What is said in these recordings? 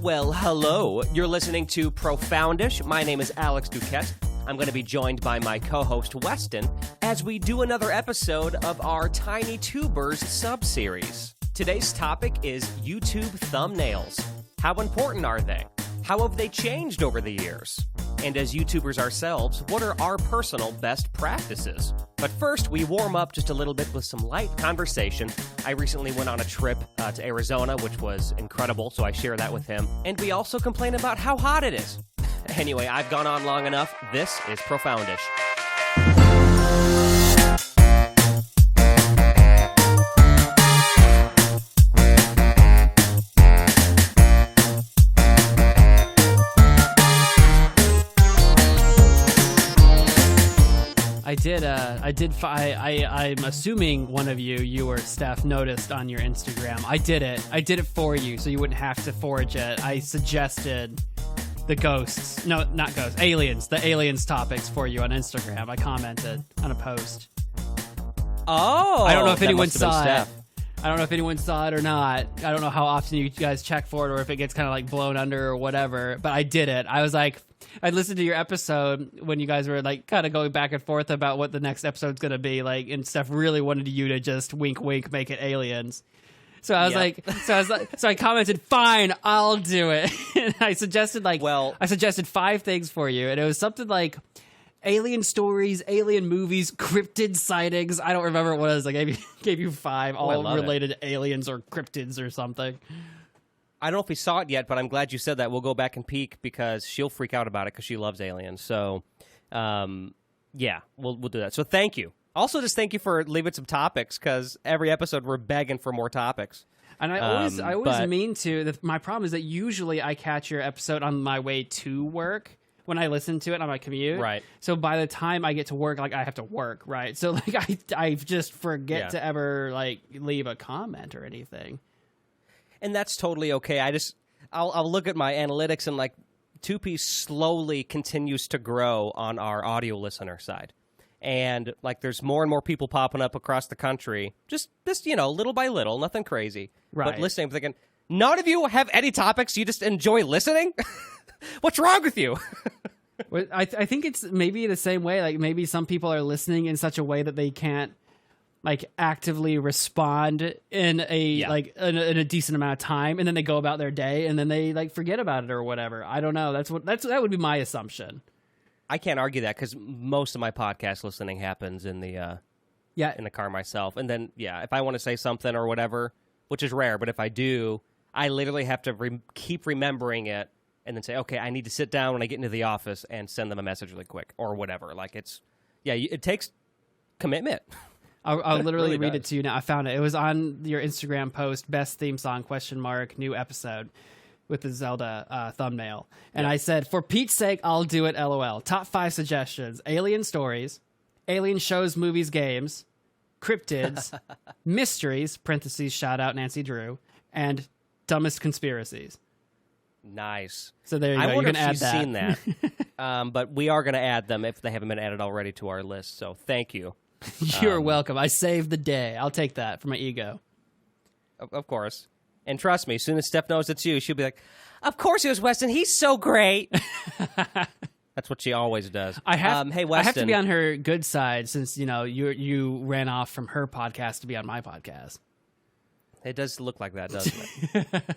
Well, hello. You're listening to Profoundish. My name is Alex Duquette. I'm going to be joined by my co-host, Weston, as we do another episode of our Tiny Tubers sub-series. Today's topic is YouTube thumbnails. How important are they? How have they changed over the years? And as YouTubers ourselves, what are our personal best practices? But first, we warm up just a little bit with some light conversation. I recently went on a trip to Arizona, which was incredible, so I share that with him. And we also complain about how hot it is. Anyway, I've gone on long enough. This is Profoundish. I'm assuming one of you or Steph noticed on your Instagram. I did it for you so you wouldn't have to forge it. I suggested the aliens topics for you on Instagram. I commented on a post. Oh, I don't know if anyone saw it. I don't know if anyone saw it or not. I don't know how often you guys check for it or if it gets kind of like blown under or whatever, but I did it. I was like, I listened to your episode when you guys were like kind of going back and forth about what the next episode's going to be like, and Steph really wanted you to just wink, wink, make it aliens. So I was so I commented, fine, I'll do it. And I suggested I suggested 5 things for you. And it was something like alien stories, alien movies, cryptid sightings. I don't remember what it was. I gave you 5, all related to aliens or cryptids or something. I don't know if we saw it yet, but I'm glad you said that. We'll go back and peek because she'll freak out about it because she loves aliens. So, yeah, we'll do that. So thank you. Also, just thank you for leaving some topics because every episode we're begging for more topics. And I always mean to. My problem is that usually I catch your episode on my way to work when I listen to it on my commute. Right. So by the time I get to work, I have to work, right? So I just forget to ever leave a comment or anything. And that's totally okay. I'll look at my analytics and 2P slowly continues to grow on our audio listener side. And there's more and more people popping up across the country, just little by little, nothing crazy. Right. But listening, I'm thinking, none of you have any topics. You just enjoy listening? What's wrong with you? Well, I think it's maybe the same way. Maybe some people are listening in such a way that they can't actively respond in a in a decent amount of time, and then they go about their day, and then they forget about it or whatever. I don't know. That would be my assumption. I can't argue that because most of my podcast listening happens in the in the car myself, and then if I want to say something or whatever, which is rare, but if I do, I literally have to keep remembering it, and then say, okay, I need to sit down when I get into the office and send them a message really quick or whatever. It takes commitment. I'll literally read it to you now. I found it. It was on your Instagram post, best theme song, new episode, with the Zelda thumbnail. And I said, for Pete's sake, I'll do it, LOL. Top 5 suggestions: alien stories, alien shows, movies, games, cryptids, mysteries, parentheses, shout out Nancy Drew, and dumbest conspiracies. Nice. So there you go. I wonder if she's that. seen that. But we are going to add them if they haven't been added already to our list. So thank you. You're welcome. I saved the day. I'll take that for my ego. Of course. And trust me, as soon as Steph knows it's you, she'll be like, of course it was Weston. He's so great. That's what she always does. Hey, Weston. I have to be on her good side since, you ran off from her podcast to be on my podcast. It does look like that, doesn't it?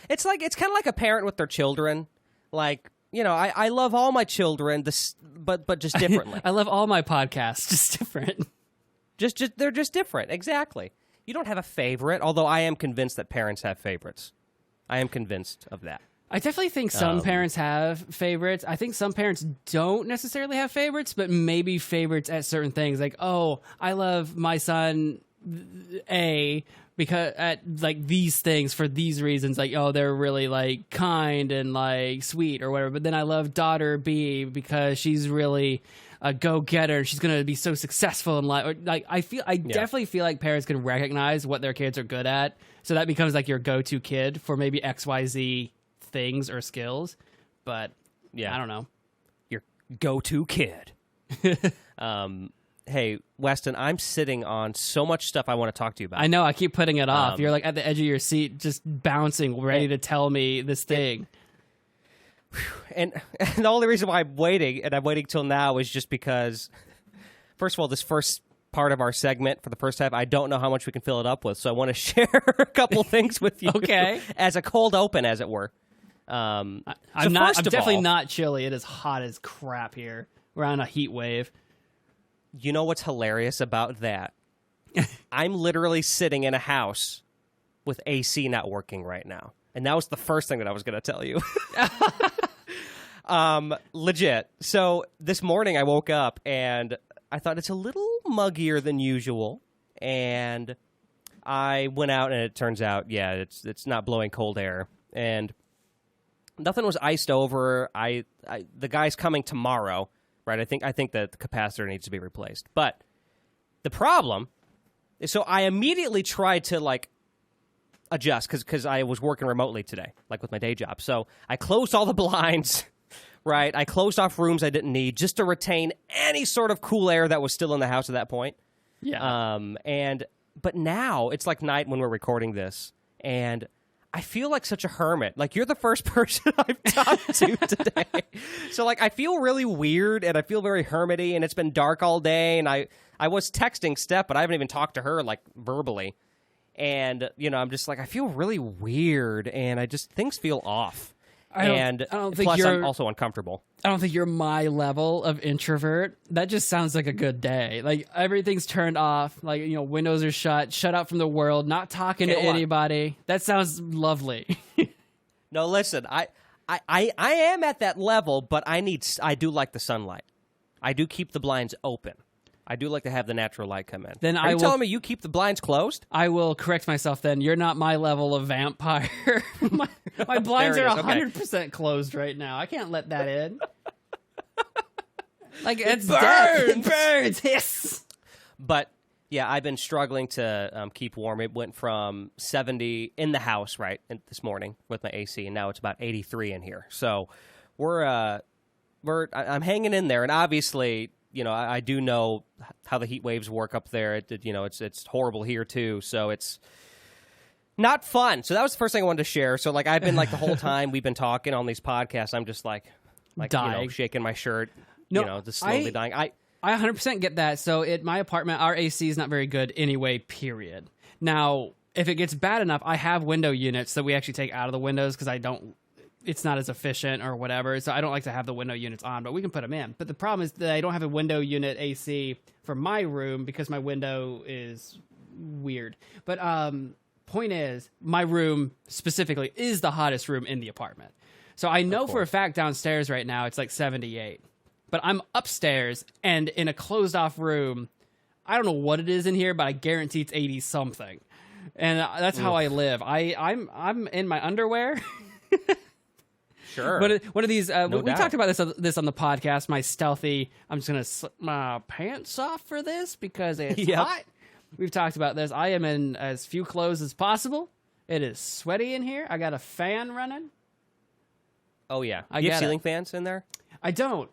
It's kind of like a parent with their children. I love all my children, but just differently. I love all my podcasts, just different. Just they're just different, exactly. You don't have a favorite, although I am convinced that parents have favorites. I am convinced of that. I definitely think some parents have favorites. I think some parents don't necessarily have favorites, but maybe favorites at certain things. I love my son A because at these things for these reasons, they're really kind and sweet or whatever. But then I love daughter B because she's really a go-getter and she's gonna be so successful in life. I definitely feel like parents can recognize what their kids are good at, so that becomes your go-to kid for maybe XYZ things or skills. But I don't know, your go-to kid. hey, Weston, I'm sitting on so much stuff I want to talk to you about. I know. I keep putting it off. You're like at the edge of your seat, just bouncing, ready to tell me this thing. And the only reason why I'm waiting, and I'm waiting till now, is just because, first of all, this first part of our segment for the first half, I don't know how much we can fill it up with, so I want to share a couple things with you. Okay. As a cold open, as it were. I'm definitely not chilly. It is hot as crap here. We're on a heat wave. You know what's hilarious about that? I'm literally sitting in a house with AC not working right now. And that was the first thing that I was going to tell you. Legit. So this morning I woke up and I thought it's a little muggier than usual. And I went out and it turns out, yeah, it's not blowing cold air. And nothing was iced over. The guy's coming tomorrow, right? I think that the capacitor needs to be replaced. But the problem is, so I immediately tried to adjust because I was working remotely today, like with my day job. So I closed all the blinds, right? I closed off rooms I didn't need just to retain any sort of cool air that was still in the house at that point. Yeah. But now it's like night when we're recording this, and I feel like such a hermit. Like, you're the first person I've talked to today. So, I feel really weird, and I feel very hermity, and it's been dark all day, and I was texting Steph, but I haven't even talked to her, verbally. And, I'm just I feel really weird, and things feel off. I don't think plus, I'm also uncomfortable. I don't think you're my level of introvert. That just sounds like a good day. Everything's turned off. Windows are shut out from the world, not talking to anybody. That sounds lovely. No, listen, I am at that level, but I do like the sunlight. I do keep the blinds open. I do like to have the natural light come in. Then Are you telling me you keep the blinds closed? I will correct myself then. You're not my level of vampire. my blinds are 100% closed right now. I can't let that in. It's dead. Birds, hiss. But, yeah, I've been struggling to keep warm. It went from 70 in the house, right, this morning with my AC, and now it's about 83 in here. So I'm hanging in there, and obviously, I do know how the heat waves work up there. It's horrible here too, so it's not fun. So that was the first thing I wanted to share. So I've been the whole time we've been talking on these podcasts, I'm just dying. Shaking my shirt, just slowly dying. I 100% get that. So at my apartment, our AC is not very good anyway, period. Now, if it gets bad enough, I have window units that we actually take out of the windows because it's not as efficient or whatever, so I don't like to have the window units on, but we can put them in. But the problem is that I don't have a window unit AC for my room because my window is weird. But point is, my room specifically is the hottest room in the apartment. So I know for a fact downstairs right now it's 78. But I'm upstairs and in a closed-off room. I don't know what it is in here, but I guarantee it's 80-something. And that's how I live. I'm in my underwear. Sure. One of these, we talked about this on the podcast, my stealthy, I'm just going to slip my pants off for this because it's hot. We've talked about this. I am in as few clothes as possible. It is sweaty in here. I got a fan running. Oh, yeah. Do you have ceiling fans in there? I don't.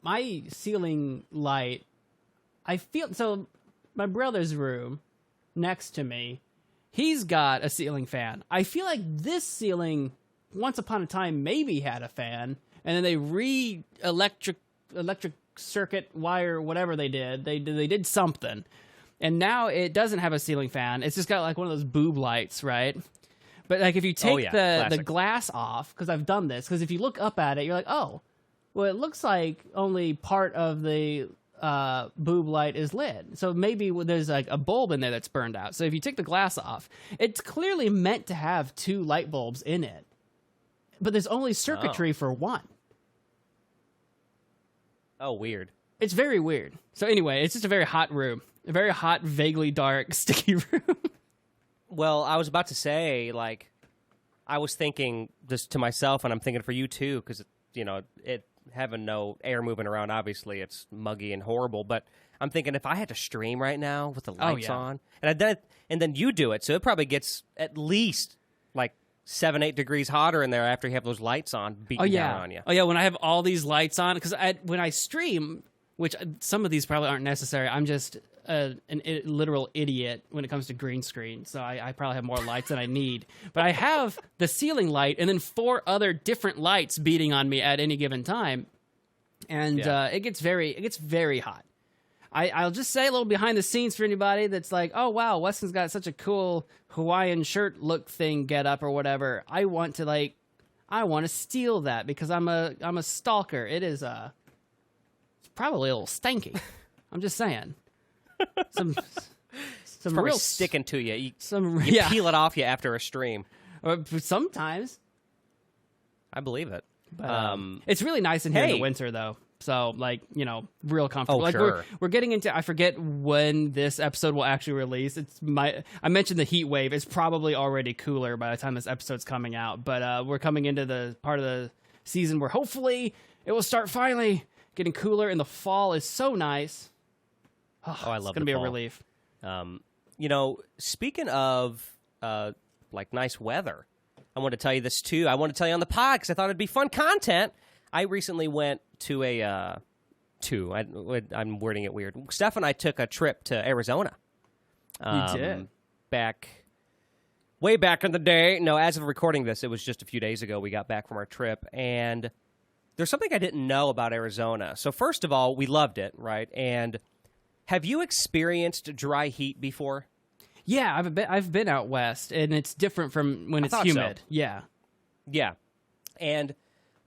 My ceiling light, so my brother's room next to me, he's got a ceiling fan. I feel like this ceiling once upon a time maybe had a fan, and then they electric circuit wire, whatever they did. They did something, and now it doesn't have a ceiling fan. It's just got one of those boob lights, right? But if you take the glass off, because I've done this, because if you look up at it, you're like, oh, well, it looks like only part of the boob light is lit. So maybe there's a bulb in there that's burned out. So if you take the glass off, it's clearly meant to have 2 light bulbs in it. But there's only circuitry for 1. Oh, weird. It's very weird. So anyway, it's just a very hot room. A very hot, vaguely dark, sticky room. Well, I was about to say, I was thinking this to myself, and I'm thinking for you too, because, it having no air moving around, obviously it's muggy and horrible, but I'm thinking if I had to stream right now with the lights on, and then you do it, so it probably gets at least 7-8 degrees hotter in there after you have those lights on beating down on you. Oh yeah, when I have all these lights on, because when I stream, which some of these probably aren't necessary. I'm just literal idiot when it comes to green screen, so I probably have more lights than I need. But I have the ceiling light and then 4 other different lights beating on me at any given time, and it gets very hot. I'll just say a little behind the scenes for anybody that's like, oh wow, Weston's got such a cool Hawaiian shirt look thing get up or whatever. I want to steal that because I'm a stalker. It's probably a little stanky. I'm just saying. Some probably real sticking to you. You yeah. peel it off you after a stream. Sometimes. I believe it. But, it's really nice in here in the winter, though. So, like, real comfortable. Oh, like sure. We're getting into, I forget when this episode will actually release. I mentioned the heat wave. It's probably already cooler by the time this episode's coming out. But we're coming into the part of the season where hopefully it will start finally getting cooler, and the fall is so nice. I love it. It's going to be a relief. Speaking of like nice weather, I want to tell you this too. I want to tell you on the pod because I thought it'd be fun content. I recently went to I'm wording it weird. Steph and I took a trip to Arizona. You did? Way back in the day. No, as of recording this, it was just a few days ago we got back from our trip, and there's something I didn't know about Arizona. So first of all, we loved it, right? And have you experienced dry heat before? Yeah, I've been out west, and it's different from when it's humid. So. Yeah. Yeah. And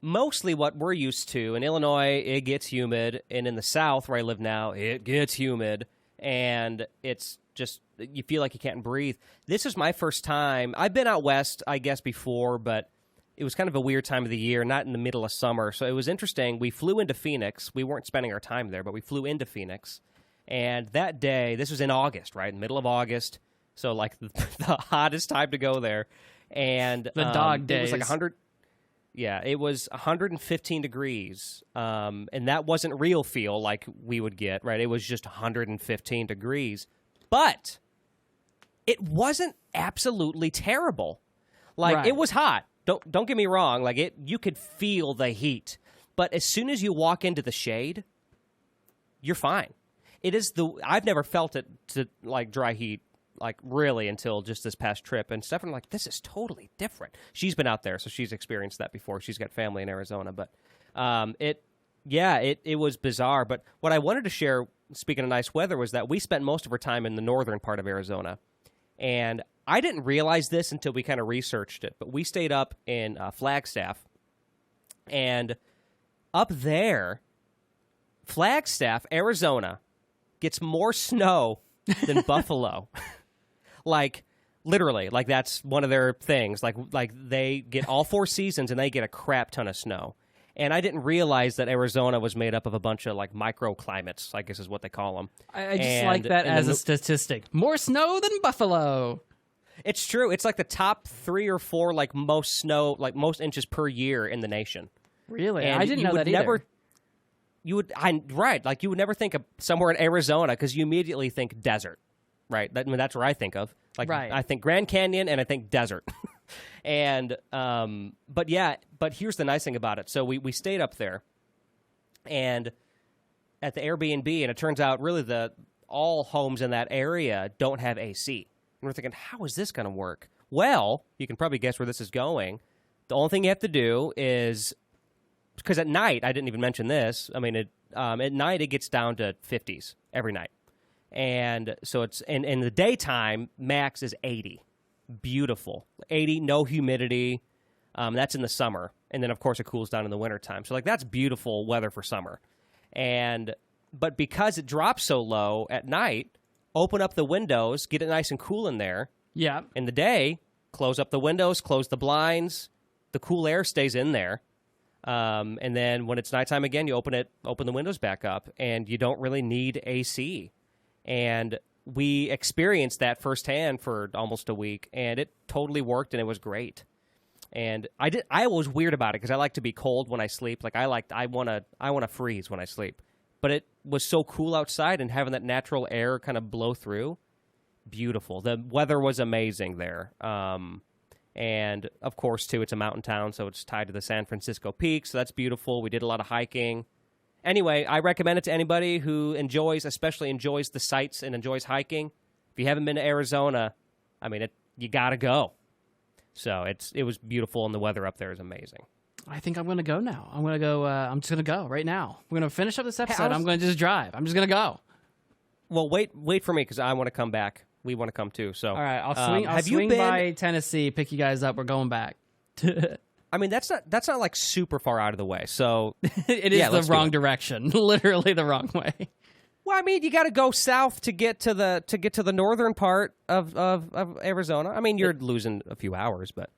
mostly what we're used to, in Illinois, it gets humid, and in the South, where I live now, it gets humid, and it's just, you feel like you can't breathe. This is my first time. I've been out west, I guess, before, but it was kind of a weird time of the year, not in the middle of summer, so it was interesting. We flew into Phoenix. We weren't spending our time there, but we flew into Phoenix, and that day, this was in August, right, in the middle of August, so like the hottest time to go there, and the dog days. It was like 100. Yeah, it was 115 degrees, and that wasn't real feel like we would get, right? It was just 115 degrees, but it wasn't absolutely terrible. Like, right. It was hot. Don't get me wrong. Like, you could feel the heat, but as soon as you walk into the shade, you're fine. I've never felt it to like dry heat. Like, really, until just this past trip. And Stephanie, like, this is totally different. She's been out there, so she's experienced that before. She's got family in Arizona. But it was bizarre. But what I wanted to share, speaking of nice weather, was that we spent most of our time in the northern part of Arizona. And I didn't realize this until we kind of researched it. But we stayed up in Flagstaff. And up there, Flagstaff, Arizona, gets more snow than Buffalo. Like, literally, like that's one of their things. Like they get all 4 seasons and they get a crap ton of snow. And I didn't realize that Arizona was made up of a bunch of like microclimates, I guess is what they call them. I just like that as a statistic. More snow than Buffalo. It's true. It's like the top 3 or 4 like most snow, like most inches per year in the nation. Really? And I didn't know that either. You would never think of somewhere in Arizona because you immediately think desert. Right, that's where I think of. Like, right. I think Grand Canyon and I think desert. And but here's the nice thing about it. So we stayed up there, and at the Airbnb, and it turns out really all homes in that area don't have AC. And we're thinking, how is this going to work? Well, you can probably guess where this is going. The only thing you have to do is, because at night, I didn't even mention this. I mean, at night it gets down to 50s every night. And so it's in the daytime, max is 80. Beautiful. 80, no humidity. That's in the summer. And then, of course, it cools down in the wintertime. So, like, that's beautiful weather for summer. But because it drops so low at night, open up the windows, get it nice and cool in there. Yeah. In the day, close up the windows, close the blinds. The cool air stays in there. And then when it's nighttime again, you open the windows back up, and you don't really need AC. And we experienced that firsthand for almost a week, and it totally worked, and it was great. And I was weird about it because I like to be cold when I sleep. Like I want to freeze when I sleep. But it was so cool outside, and having that natural air kind of blow through, beautiful. The weather was amazing there. And of course, too, it's a mountain town, so it's tied to the San Francisco Peak, so that's beautiful. We did a lot of hiking. Anyway, I recommend it to anybody who especially enjoys the sights and enjoys hiking. If you haven't been to Arizona, I mean, you got to go. So it was beautiful, and the weather up there is amazing. I think I'm going to go now. I'm going to go. I'm just going to go right now. We're going to finish up this episode. I'm going to just drive. I'm just going to go. Well, wait for me because I want to come back. We want to come too. So all right, I'll swing by Tennessee, pick you guys up. We're going back. I mean, that's not like super far out of the way. So it is the wrong direction, literally the wrong way. Well, I mean, you got to go south to get to the northern part of Arizona. I mean, you're losing a few hours, but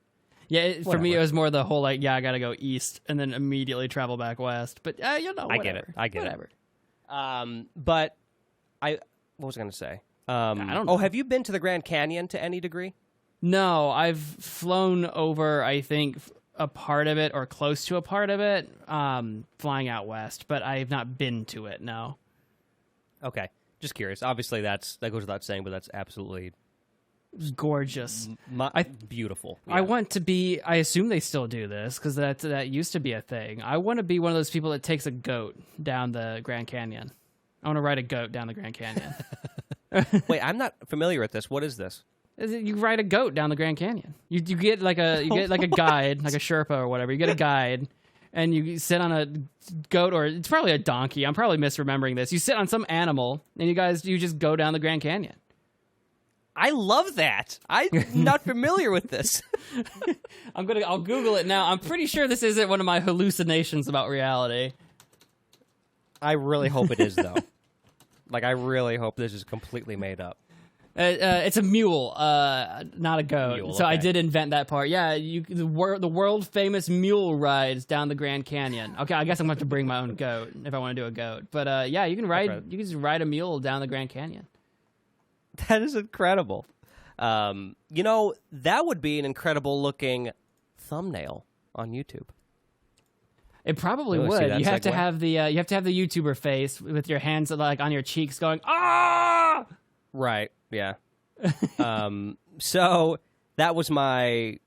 yeah, for me it was more the whole I got to go east and then immediately travel back west. But whatever. I get it. But what was I going to say? I don't know. Oh, have you been to the Grand Canyon to any degree? No, I've flown over, I think, a part of it or close to a part of it, flying out west, but I have not been to it, no. Okay, just curious. Obviously, that goes without saying, but that's absolutely gorgeous. Beautiful. Yeah. I want to be, I assume they still do this, because that used to be a thing. I want to be one of those people that takes a goat down the Grand Canyon. I want to ride a goat down the Grand Canyon. Wait, I'm not familiar with this. What is this? You ride a goat down the Grand Canyon. You get like a guide, like a Sherpa or whatever. You get a guide, and you sit on a goat, or it's probably a donkey. I'm probably misremembering this. You sit on some animal, and you just go down the Grand Canyon. I love that. I'm not familiar with this. I'll Google it now. I'm pretty sure this isn't one of my hallucinations about reality. I really hope it is, though. Like, I really hope this is completely made up. It's a mule, not a goat. Mule, so okay. I did invent that part. Yeah, the world famous mule rides down the Grand Canyon. Okay, I guess I'm going to have to bring my own goat if I want to do a goat. But yeah, you can just ride a mule down the Grand Canyon. That is incredible. That would be an incredible looking thumbnail on YouTube. It probably would. You have to have the YouTuber face with your hands like on your cheeks, going ah. Right. Yeah. So that was my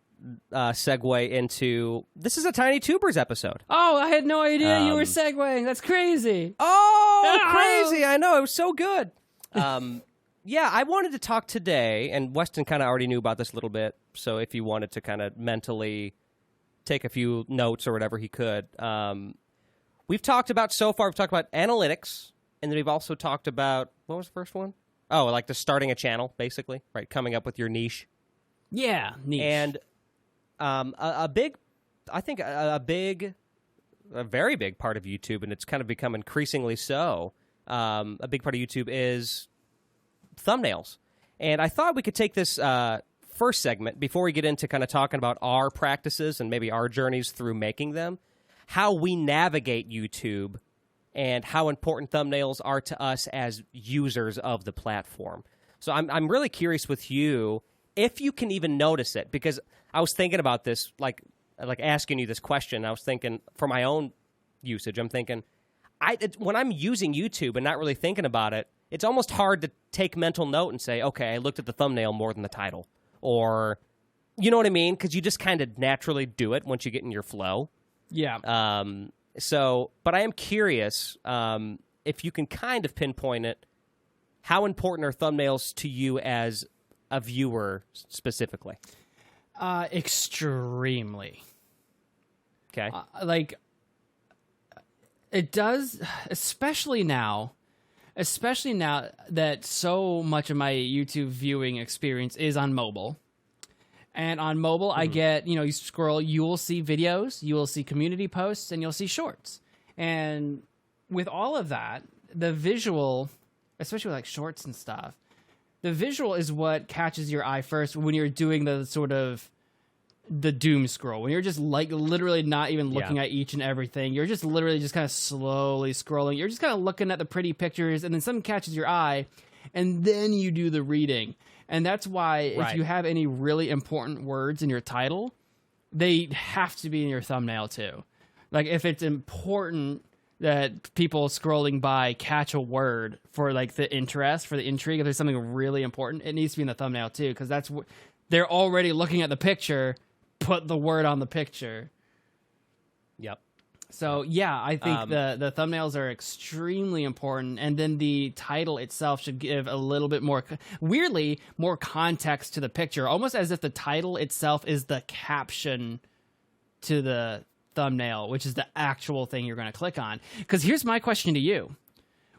segue into this is a Tiny Tubers episode. Oh, I had no idea you were segueing. That's crazy. Oh, crazy! I know it was so good. Yeah, I wanted to talk today, and Weston kind of already knew about this a little bit. So if you wanted to kind of mentally take a few notes or whatever, he could. We've talked about analytics, and then we've also talked about what was the first one? Oh, like just starting a channel, basically, right? Coming up with your niche. Yeah, niche. And a very big part of YouTube, and it's kind of become increasingly so, a big part of YouTube is thumbnails. And I thought we could take this first segment, before we get into kind of talking about our practices and maybe our journeys through making them, how we navigate YouTube and how important thumbnails are to us as users of the platform. So I'm really curious with you if you can even notice it, because I was thinking about this, like asking you this question. I was thinking for my own usage, I'm thinking when I'm using YouTube and not really thinking about it, it's almost hard to take mental note and say, okay, I looked at the thumbnail more than the title. Or, you know what I mean? Because you just kind of naturally do it once you get in your flow. Yeah. But I am curious if you can kind of pinpoint it. How important are thumbnails to you as a viewer specifically? Extremely. Okay. It does, especially now that so much of my YouTube viewing experience is on mobile. And on mobile, I get, you scroll, you will see videos, you will see community posts, and you'll see shorts. And with all of that, the visual, especially with like shorts and stuff, the visual is what catches your eye first when you're doing the sort of the doom scroll, when you're just like literally not even looking at each and everything. You're just literally just kind of slowly scrolling. You're just kind of looking at the pretty pictures, and then something catches your eye, and then you do the reading. And that's why if you have any really important words in your title, they have to be in your thumbnail too. Like if it's important that people scrolling by catch a word for like the interest, for the intrigue, if there's something really important, it needs to be in the thumbnail too, because that's what they're already looking at the picture. Put the word on the picture. Yep. So yeah, I think the thumbnails are extremely important, and then the title itself should give a little bit more, weirdly, more context to the picture, almost as if the title itself is the caption to the thumbnail, which is the actual thing you're going to click on. Because here's my question to you: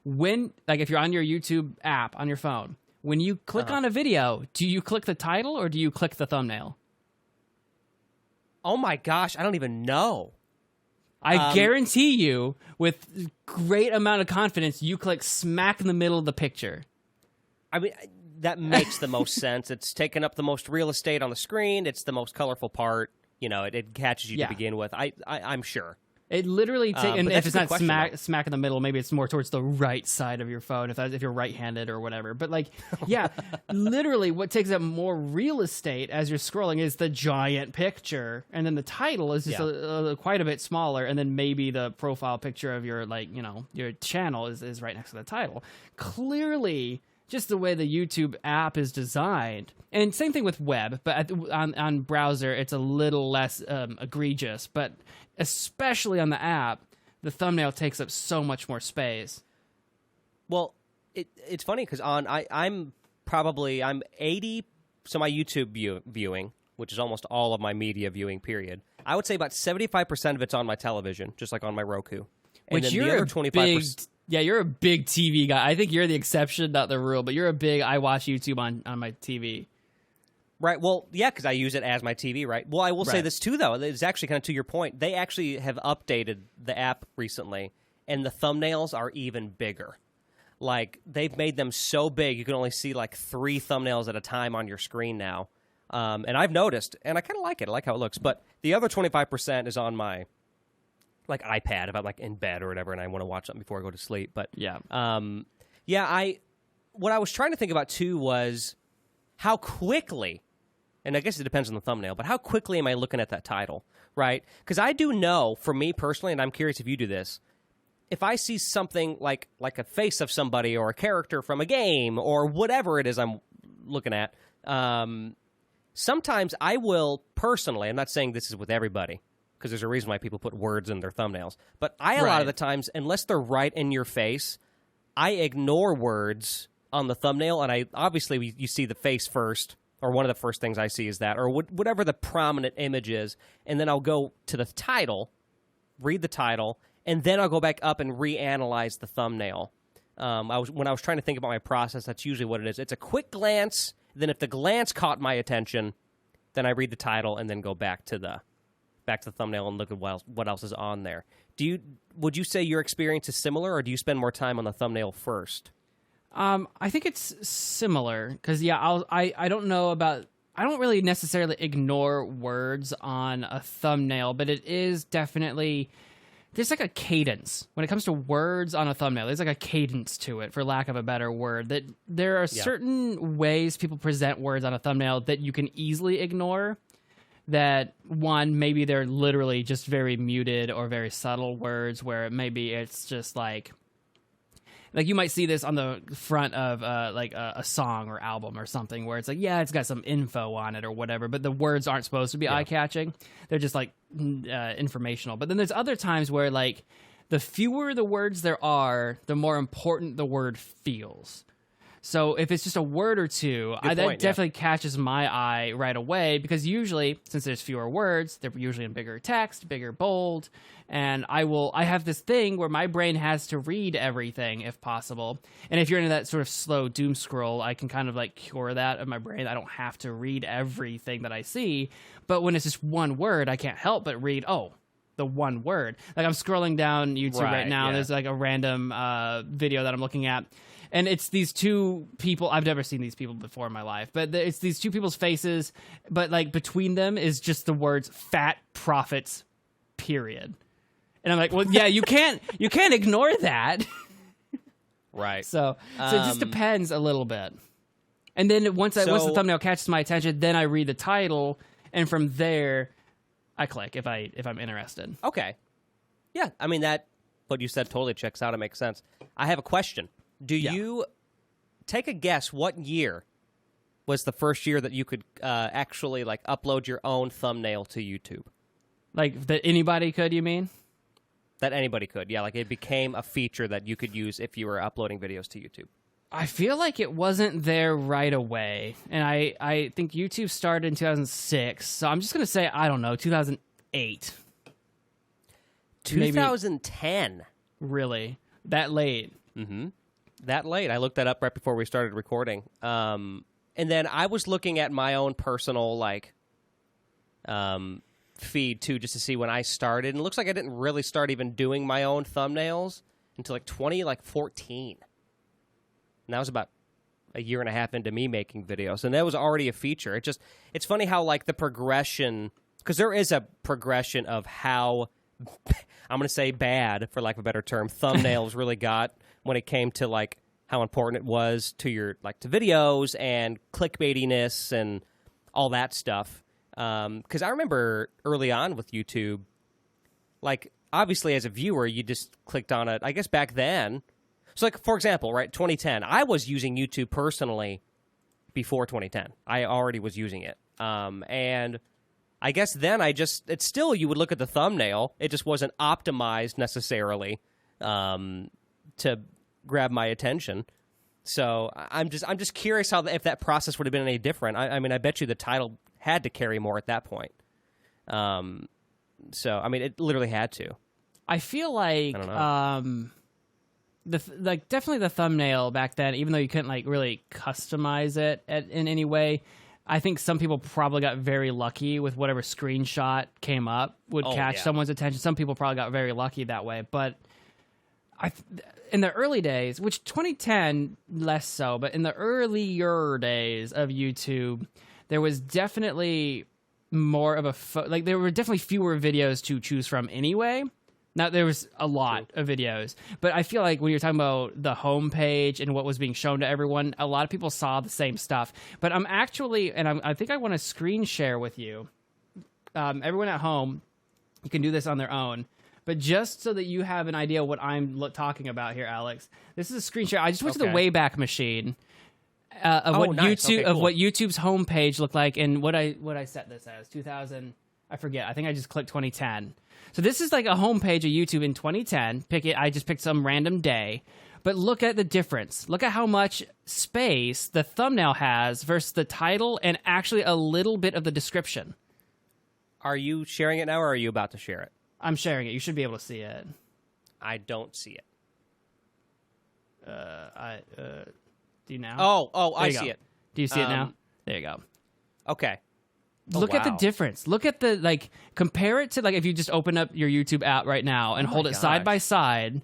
when, like, if you're on your YouTube app on your phone, when you click on a video, do you click the title or do you click the thumbnail? Oh my gosh, I don't even know. I guarantee you, with great amount of confidence, you click smack in the middle of the picture. I mean, that makes the most sense. It's taken up the most real estate on the screen. It's the most colorful part. You know, it catches you to begin with. I'm sure. It literally takes, and if it's not question, smack in the middle, maybe it's more towards the right side of your phone, if you're right-handed or whatever. But like, yeah, literally what takes up more real estate as you're scrolling is the giant picture, and then the title is just quite a bit smaller, and then maybe the profile picture of your, like, you know, your channel is right next to the title. Clearly, just the way the YouTube app is designed, and same thing with web, but on browser it's a little less egregious, but especially on the app, the thumbnail takes up so much more space. Well, it's funny because I'm 80, so my YouTube viewing, which is almost all of my media viewing period, I would say about 75% of it's on my television, just like on my Roku. And which then the other 25%. Yeah, you're a big TV guy. I think you're the exception, not the rule, but you're a big, I watch YouTube on my TV. Right. Well, yeah, because I use it as my TV, right? Well, I will say this, too, though. It's actually kind of to your point. They actually have updated the app recently, and the thumbnails are even bigger. Like, they've made them so big, you can only see, like, 3 thumbnails at a time on your screen now. And I've noticed, and I kind of like it. I like how it looks. But the other 25% is on my, like, iPad if I'm, like, in bed or whatever, and I want to watch something before I go to sleep. But, what I was trying to think about, too, was how quickly, and I guess it depends on the thumbnail, but how quickly am I looking at that title, right? Because I do know, for me personally, and I'm curious if you do this, if I see something like a face of somebody or a character from a game or whatever it is I'm looking at, sometimes I will personally, I'm not saying this is with everybody, because there's a reason why people put words in their thumbnails, but a lot of the times, unless they're right in your face, I ignore words on the thumbnail, and you see the face first, or one of the first things I see is that, or whatever the prominent image is, and then I'll go to the title, read the title, and then I'll go back up and reanalyze the thumbnail. When I was trying to think about my process, that's usually what it is. It's a quick glance, then if the glance caught my attention, then I read the title and then go back to the thumbnail and look at what else is on there. Would you say your experience is similar, or do you spend more time on the thumbnail first? I think it's similar because I don't know about. I don't really necessarily ignore words on a thumbnail, but it is definitely, there's like a cadence when it comes to words on a thumbnail. There's like a cadence to it, for lack of a better word. That there are certain ways people present words on a thumbnail that you can easily ignore. That one, maybe they're literally just very muted or very subtle words where maybe it's just like you might see this on the front of like a song or album or something where it's like, yeah, it's got some info on it or whatever, but the words aren't supposed to be eye-catching. They're just like informational. But then there's other times where like the fewer the words there are, the more important the word feels. So if it's just a word or two, that definitely catches my eye right away, because usually, since there's fewer words, they're usually in bigger text, bigger bold, and I have this thing where my brain has to read everything if possible. And if you're into that sort of slow doom scroll, I can kind of like cure that of my brain. I don't have to read everything that I see, but when it's just one word, I can't help but read, the one word. Like I'm scrolling down YouTube right now, and there's like a random video that I'm looking at. And it's these two people. I've never seen these people before in my life, but it's these two people's faces. But like between them is just the words "fat profits," period. And I'm like, well, yeah, you can't ignore that, right? So it just depends a little bit. And then once the thumbnail catches my attention, then I read the title, and from there, I click if I'm interested. Okay, yeah, I mean that what you said totally checks out. It makes sense. I have a question. Do you take a guess what year was the first year that you could actually like upload your own thumbnail to YouTube? Like that anybody could, you mean? That anybody could. Yeah, like it became a feature that you could use if you were uploading videos to YouTube. I feel like it wasn't there right away. And I think YouTube started in 2006. So I'm just going to say, I don't know, 2008. 2010. Maybe, really? That late? Mm-hmm. That late. I looked that up right before we started recording. And then I was looking at my own personal, like, feed, too, just to see when I started. And it looks like I didn't really start even doing my own thumbnails until, like, 2014. And that was about a year and a half into me making videos. And that was already a feature. It's funny how, like, the progression, because there is a progression of how, I'm going to say bad, for lack of a better term, thumbnails really got when it came to, like, how important it was to your, like, to videos and clickbaitiness and all that stuff. Because I remember early on with YouTube, like, obviously as a viewer, you just clicked on it, I guess back then. So, like, for example, right, 2010, I was using YouTube personally before 2010. I already was using it. And I guess then it's still, you would look at the thumbnail. It just wasn't optimized necessarily to grab my attention. So I'm just curious if that process would have been any different. I mean, I bet you the title had to carry more at that point. So, I mean, it literally had to. I feel like, I don't know. Definitely the thumbnail back then, even though you couldn't, like, really customize it in any way, I think some people probably got very lucky with whatever screenshot came up would catch someone's attention. Some people probably got very lucky that way. But in the early days, which 2010 less so, but in the earlier days of YouTube, there was definitely more of there were definitely fewer videos to choose from anyway. Now, there was a lot of videos, but I feel like when you're talking about the homepage and what was being shown to everyone, a lot of people saw the same stuff. But I'm actually, and I think I want to screen share with you. Everyone at home, you can do this on their own. But just so that you have an idea what I'm talking about here, Alex, this is a screen share. I just went to the Wayback Machine of what YouTube of what YouTube's homepage looked like, and what I set this as 2000. I forget. I think I just clicked 2010. So this is like a homepage of YouTube in 2010. I just picked some random day. But look at the difference. Look at how much space the thumbnail has versus the title and actually a little bit of the description. Are you sharing it now, or are you about to share it? I'm sharing it. You should be able to see it. I don't see it. Do you now? Oh, I see it. Do you see it now? There you go. Okay. Look at the difference. Look at compare it to, like, if you just open up your YouTube app right now and hold it side by side.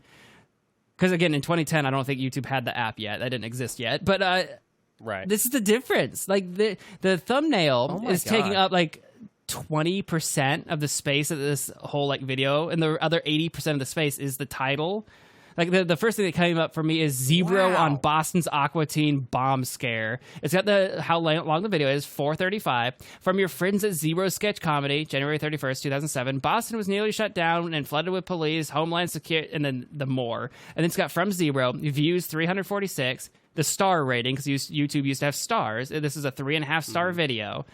Because, again, in 2010, I don't think YouTube had the app yet. That didn't exist yet. But right. This is the difference. Like, the thumbnail is taking up, like, 20% of the space of this whole, like, video. And the other 80% of the space is the title. Like, the first thing that came up for me is Zebro on Boston's Aqua Teen bomb scare. It's got how long the video is, 4:35. From your friends at Zebro Sketch Comedy, January 31st, 2007. Boston was nearly shut down and flooded with police, Homeland Security, and then the more. And then it's got from Zebro, views 346, the star rating, because YouTube used to have stars. This is a 3.5-star video.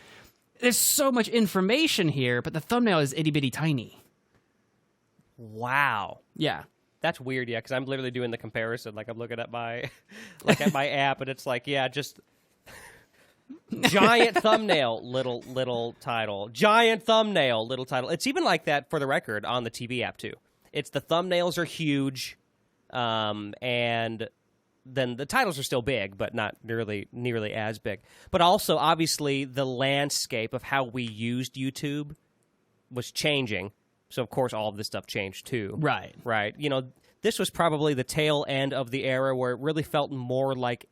There's so much information here, but the thumbnail is itty-bitty tiny. Wow. Yeah. That's weird, yeah, because I'm literally doing the comparison. Like, I'm looking at my at my app, and it's like, yeah, just giant thumbnail, little title. Giant thumbnail, little title. It's even like that, for the record, on the TV app, too. It's the thumbnails are huge, and then the titles are still big, but not nearly as big. But also, obviously, the landscape of how we used YouTube was changing. So, of course, all of this stuff changed, too. Right. Right. You know, this was probably the tail end of the era where it really felt more like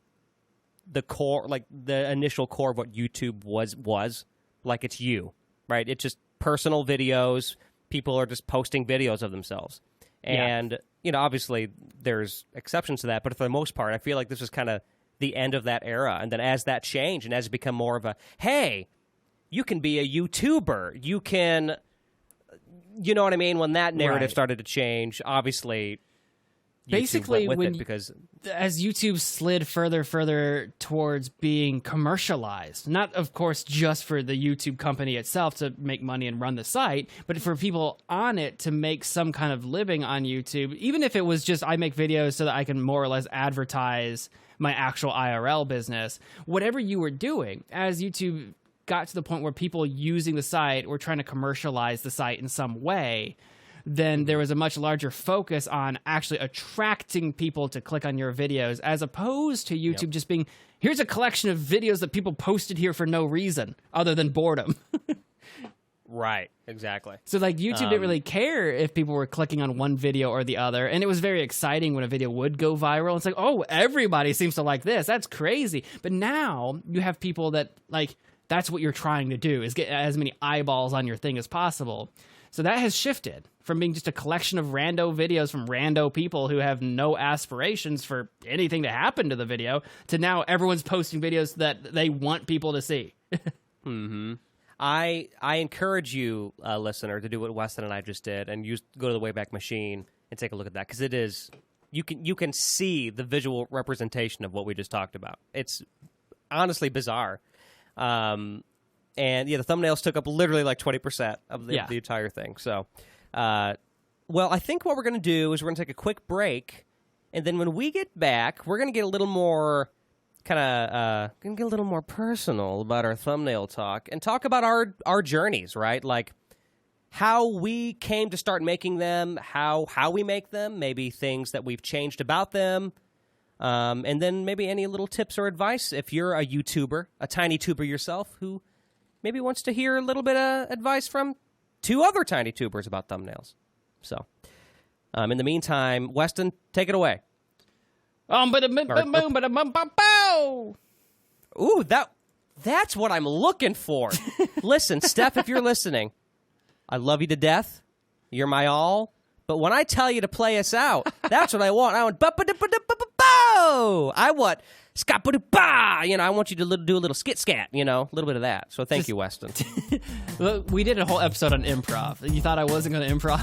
the core, like the initial core of what YouTube was. Like, it's you, right? It's just personal videos. People are just posting videos of themselves. And, you know, obviously, there's exceptions to that. But for the most part, I feel like this was kind of the end of that era. And then as that changed and as it become more of a, hey, you can be a YouTuber. You can... You know what I mean? When that narrative started to change, obviously, basically went with when it because as YouTube slid further towards being commercialized, not of course just for the YouTube company itself to make money and run the site, but for people on it to make some kind of living on YouTube, even if it was just I make videos so that I can more or less advertise my actual IRL business, whatever you were doing, as YouTube got to the point where people using the site were trying to commercialize the site in some way, then there was a much larger focus on actually attracting people to click on your videos, as opposed to YouTube just being, here's a collection of videos that people posted here for no reason other than boredom. Right, exactly. So like YouTube didn't really care if people were clicking on one video or the other, and it was very exciting when a video would go viral. It's like, oh, everybody seems to like this. That's crazy. But now you have people that like, that's what you're trying to do, is get as many eyeballs on your thing as possible. So that has shifted from being just a collection of rando videos from rando people who have no aspirations for anything to happen to the video, to now everyone's posting videos that they want people to see. Mm-hmm. I encourage you, listener, to do what Weston and I just did, and go to the Wayback Machine and take a look at that, because it is, you can see the visual representation of what we just talked about. It's honestly bizarre. And yeah, the thumbnails took up literally like 20% of the entire thing. So, well, I think what we're going to do is we're going to take a quick break, and then when we get back, we're going to get a little more going to get a little more personal about our thumbnail talk and talk about our journeys, right? Like how we came to start making them, how we make them, maybe things that we've changed about them. And then maybe any little tips or advice if you're a YouTuber, a tiny tuber yourself, who maybe wants to hear a little bit of advice from two other tiny tubers about thumbnails. So, in the meantime, Weston, take it away. Ooh, that's what I'm looking for. Listen, Steph, if you're listening, I love you to death. You're my all. But when I tell you to play us out, that's what I want. I want ba-ba-da-ba-da-ba-ba-bo. I want ska-ba-da-ba. I want you to do a little skit-scat, a little bit of that. So thank you, Weston. Look, we did a whole episode on improv. You thought I wasn't going to improv?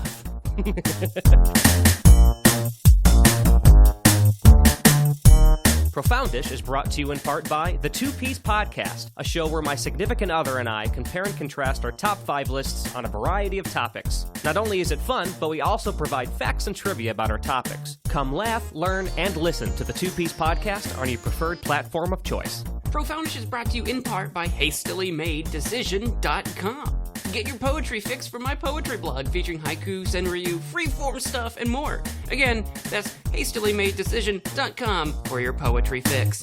Profoundish is brought to you in part by The Two-Piece Podcast, a show where my significant other and I compare and contrast our top 5 lists on a variety of topics. Not only is it fun, but we also provide facts and trivia about our topics. Come laugh, learn, and listen to The Two-Piece Podcast on your preferred platform of choice. Profoundish is brought to you in part by HastilyMadeDecision.com. Get your poetry fix from my poetry blog featuring haiku, senryu, freeform stuff, and more. Again, that's HastilyMadeDecision.com for your poetry fix.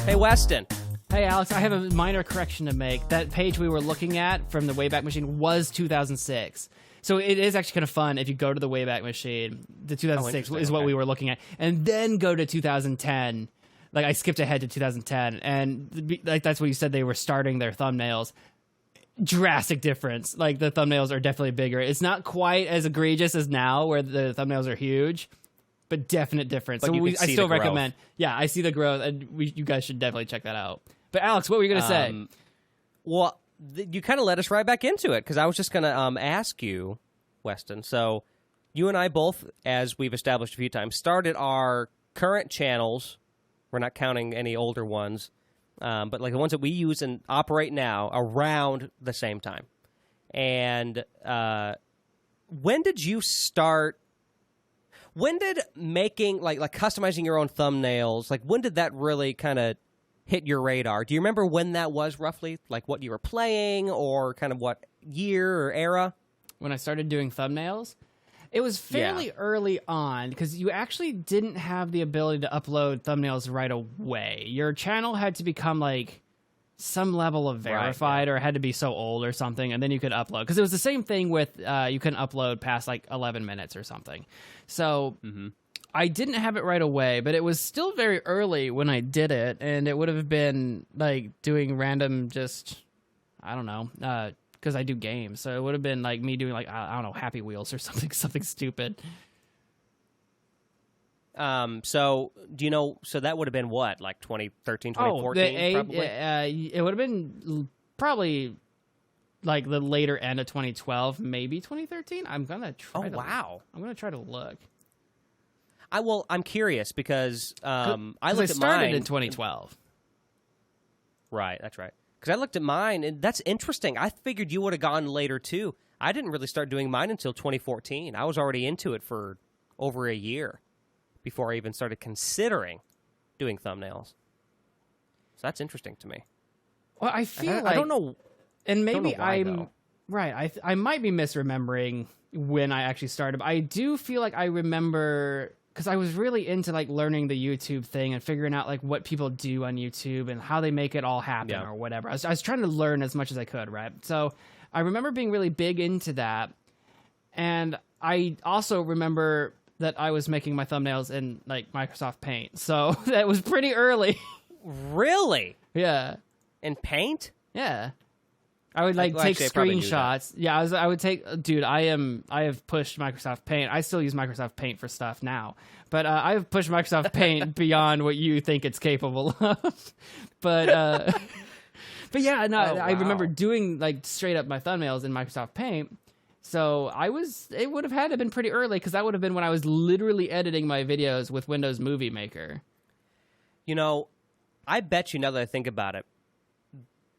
Hey, Weston. Hey, Alex, I have a minor correction to make. That page we were looking at from the Wayback Machine was 2006. So it is actually kind of fun if you go to the Wayback Machine. The 2006 is what we were looking at. And then go to 2010. Like, I skipped ahead to 2010. And like that's what you said, they were starting their thumbnails. Drastic difference. Like, the thumbnails are definitely bigger. It's not quite as egregious as now, where the thumbnails are huge, but definite difference. But so I still the recommend. Yeah, I see the growth, and you guys should definitely check that out. But Alex, what were you going to say? Well, you kind of led us right back into it, because I was just going to ask you, Weston. So you and I both, as we've established a few times, started our current channels. We're not counting any older ones, but like the ones that we use and operate now around the same time. And when did you start? When did making like customizing your own thumbnails, like when did that really kind of hit your radar? Do you remember when that was roughly? Like what you were playing, or kind of what year or era? When I started doing thumbnails, it was fairly early on, because you actually didn't have the ability to upload thumbnails right away. Your channel had to become like some level of verified, or it had to be so old or something, and then you could upload. Because it was the same thing with you couldn't upload past like 11 minutes or something. So I didn't have it right away, but it was still very early when I did it, and it would have been like doing random I don't know, because I do games. So it would have been like me doing like, I don't know, Happy Wheels or something stupid. So do you know, so that would have been what, like 2013, 2014, probably? It would have been probably like the later end of 2012, maybe 2013. I'm gonna try. Oh, wow. I'm gonna try to look. I'm curious because I I looked at started mine in 2012. Right, that's right. Because I looked at mine, and that's interesting. I figured you would have gone later, too. I didn't really start doing mine until 2014. I was already into it for over a year before I even started considering doing thumbnails. So that's interesting to me. Well, I feel like... I don't know... And maybe why, though. Right, I might be misremembering when I actually started. But I do feel like I remember... Because I was really into like learning the YouTube thing and figuring out like what people do on YouTube and how they make it all happen or whatever. I was trying to learn as much as I could, right? So I remember being really big into that. And I also remember that I was making my thumbnails in like Microsoft Paint. So that was pretty early. Really? Yeah. In Paint? Yeah. I would like take screenshots. Yeah, I would take. Dude, I have pushed Microsoft Paint. I still use Microsoft Paint for stuff now, but I have pushed Microsoft Paint beyond what you think it's capable of. But yeah, no, Oh, wow. I remember doing like straight up my thumbnails in Microsoft Paint. So it would have had to have been pretty early because that would have been when I was literally editing my videos with Windows Movie Maker. You know, I bet you now that I think about it,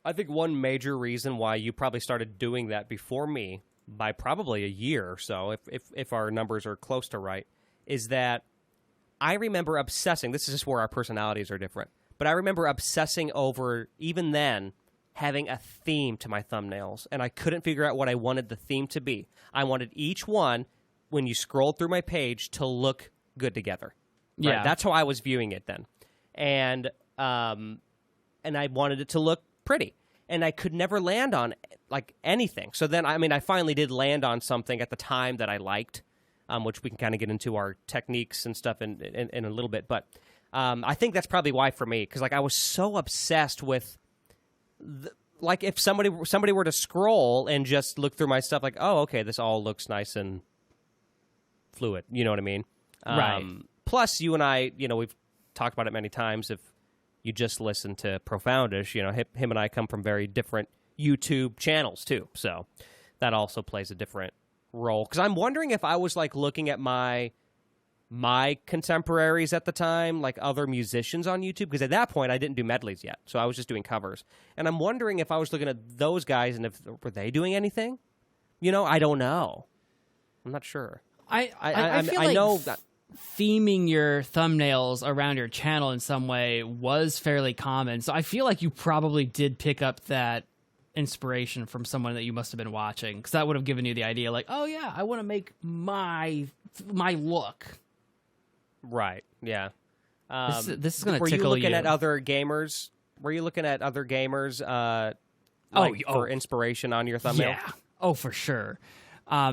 I think one major reason why you probably started doing that before me by probably a year or so, if our numbers are close to right, is that I remember obsessing. This is just where our personalities are different. But I remember obsessing over, even then, having a theme to my thumbnails. And I couldn't figure out what I wanted the theme to be. I wanted each one, when you scrolled through my page, to look good together. Right? Yeah. That's how I was viewing it then. And I wanted it to look pretty, and I could never land on like anything. So then, I finally did land on something at the time that I liked, which we can kind of get into our techniques and stuff in a little bit. But I think that's probably why for me, because like I was so obsessed with, like if somebody were to scroll and just look through my stuff, like, oh, okay, this all looks nice and fluid. You know what I mean? Right. Plus, you and I, we've talked about it many times. If you just listen to Profoundish, him and I come from very different YouTube channels too. So that also plays a different role. Because I'm wondering if I was like looking at my contemporaries at the time, like other musicians on YouTube, because at that point I didn't do medleys yet. So I was just doing covers. And I'm wondering if I was looking at those guys and if were they doing anything? I don't know. I'm not sure. I feel like know that theming your thumbnails around your channel in some way was fairly common. So I feel like you probably did pick up that inspiration from someone that you must have been watching, because that would have given you the idea like, oh yeah, I want to make my look. Right. Yeah. This is going to tickle you. Were you looking at other gamers? Were you looking at other gamers for inspiration on your thumbnail? Yeah. Oh, for sure.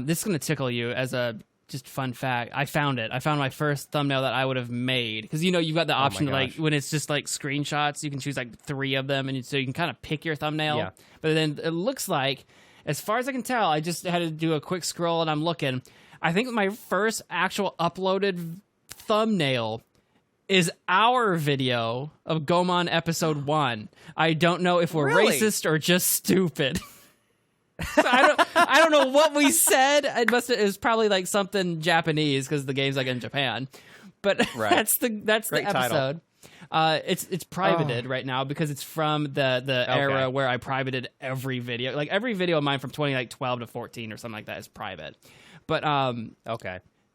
This is going to tickle you as a just fun fact. I found my first thumbnail that I would have made, because you've got the option to like when it's just like screenshots, you can choose like 3 of them, and so you can kind of pick your thumbnail. Yeah. But then it looks like, as far as I can tell, I just had to do a quick scroll and I'm looking. I think my first actual uploaded thumbnail is our video of Gomon episode 1. I don't know if we're racist or just stupid. I don't know what we said. It was probably like something Japanese, because the game's like in Japan. But that's the episode. It's privated right now because it's from the era where I privated every video. Like every video of mine from 2012 to 14 or something like that is private. But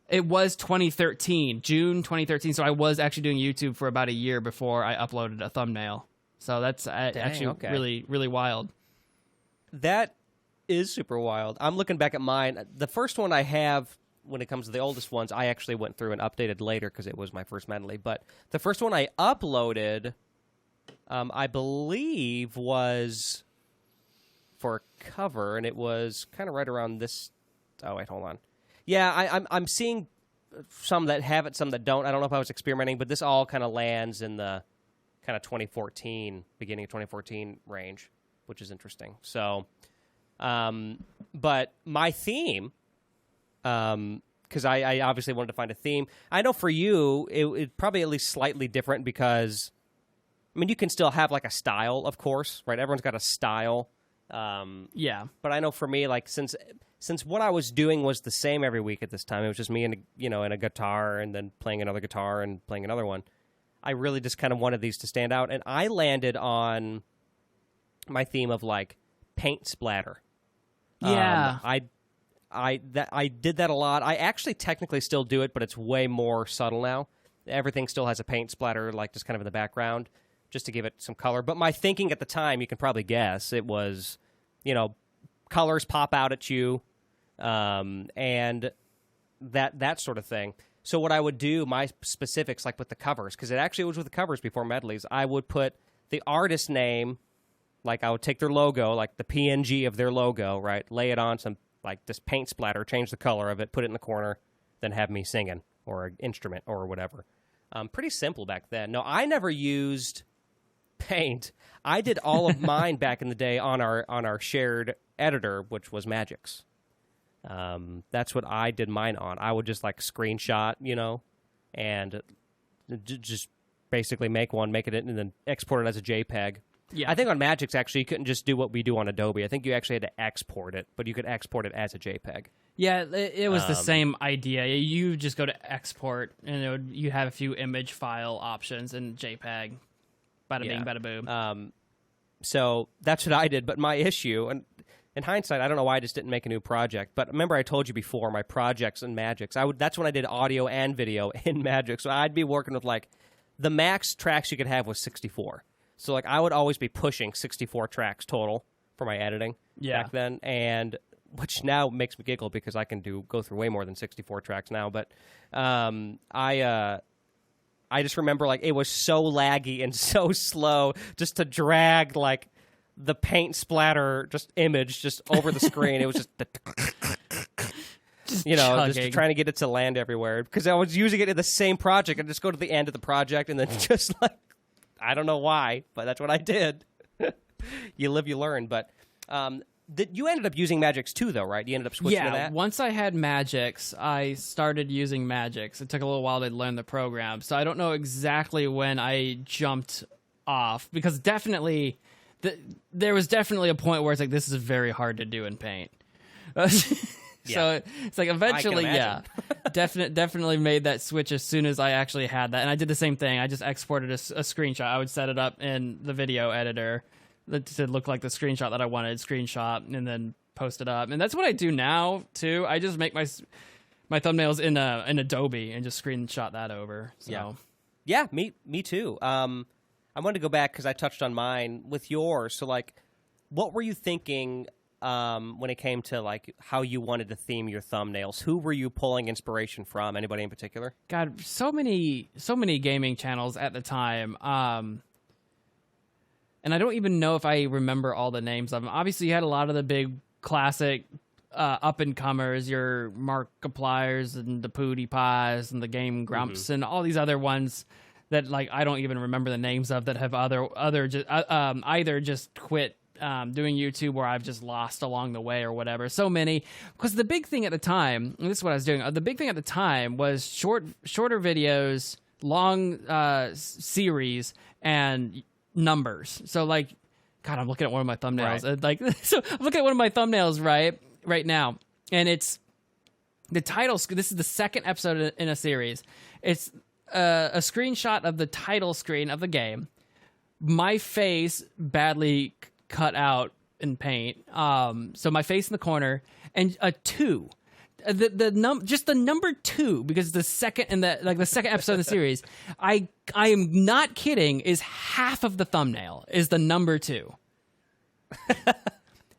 it was 2013, June 2013. So I was actually doing YouTube for about a year before I uploaded a thumbnail. So that's really, really wild. That is super wild. I'm looking back at mine. The first one I have, when it comes to the oldest ones, I actually went through and updated later because it was my first medley. But the first one I uploaded, I believe, was for a cover, and it was kind of right around this. Oh wait, hold on. Yeah, I'm seeing some that have it, some that don't. I don't know if I was experimenting, but this all kind of lands in the kind of 2014, beginning of 2014 range, which is interesting. So. But my theme, because I obviously wanted to find a theme. I know for you, it probably at least slightly different because, you can still have like a style, of course, right? Everyone's got a style. Yeah. But I know for me, like since what I was doing was the same every week at this time, it was just me and and a guitar, and then playing another guitar and playing another one. I really just kind of wanted these to stand out, and I landed on my theme of like paint splatter. Yeah. I did that a lot. I actually technically still do it, but it's way more subtle now. Everything still has a paint splatter, like just kind of in the background, just to give it some color. But my thinking at the time, you can probably guess, it was, colors pop out at you, and that sort of thing. So what I would do, my specifics, like with the covers, because it actually was with the covers before medleys, I would put the artist name, like I would take their logo, like the PNG of their logo, right, lay it on some, like this paint splatter, change the color of it, put it in the corner, then have me singing, or an instrument, or whatever. Pretty simple back then. No, I never used paint. I did all of mine back in the day on our shared editor, which was Magic's. That's what I did mine on. I would just like screenshot, and just basically make it and then export it as a JPEG. Yeah. I think on Magic's actually you couldn't just do what we do on Adobe. I think you actually had to export it, but you could export it as a JPEG. Yeah, it was the same idea. You just go to export, and you have a few image file options in JPEG. Bada bing, bada boom. So that's what I did. But my issue, and in hindsight, I don't know why I just didn't make a new project. But remember, I told you before, my projects in Magic's. That's when I did audio and video in Magic. So I'd be working with like the max tracks you could have was 64. So like I would always be pushing 64 tracks total for my editing back then, and which now makes me giggle because I can go through way more than 64 tracks now. But I just remember like it was so laggy and so slow just to drag like the paint splatter image just over the screen. It was just just trying to get it to land everywhere because I was using it in the same project. I'd just go to the end of the project and then just like, I don't know why, but that's what I did. You live, you learn. But you ended up using Magic's too, though, right? You ended up switching to that? Yeah, once I had Magic's, I started using Magic's. It took a little while to learn the program, so I don't know exactly when I jumped off, because definitely, there was definitely a point where it's like, this is very hard to do in Paint. So it's like eventually, definitely made that switch as soon as I actually had that. And I did the same thing. I just exported a screenshot. I would set it up in the video editor to look like the screenshot that I wanted, screenshot, and then post it up. And that's what I do now, too. I just make my thumbnails in Adobe and just screenshot that over. So. Yeah, me too. I wanted to go back because I touched on mine with yours. So, like, what were you thinking when it came to like how you wanted to theme your thumbnails? Who were you pulling inspiration from? Anybody in particular? God, so many gaming channels at the time. And I don't even know if I remember all the names of them. Obviously, you had a lot of the big classic up-and-comers, your Markipliers and the PewDiePies and the Game Grumps and all these other ones that like I don't even remember the names of, that have either just quit doing YouTube, or I've just lost along the way or whatever. So many. Because the big thing at the time, and this is what I was doing, the big thing at the time was shorter videos, long series, and numbers. So like, God, I'm looking at one of my thumbnails. Right. So I'm looking at one of my thumbnails right now, and it's the title. This is the second episode in a series. It's a screenshot of the title screen of the game. My face badly cut out in Paint. So my face in the corner, and a 2. Just the number 2, because the second episode of the series, I am not kidding, is half of the thumbnail is the number 2.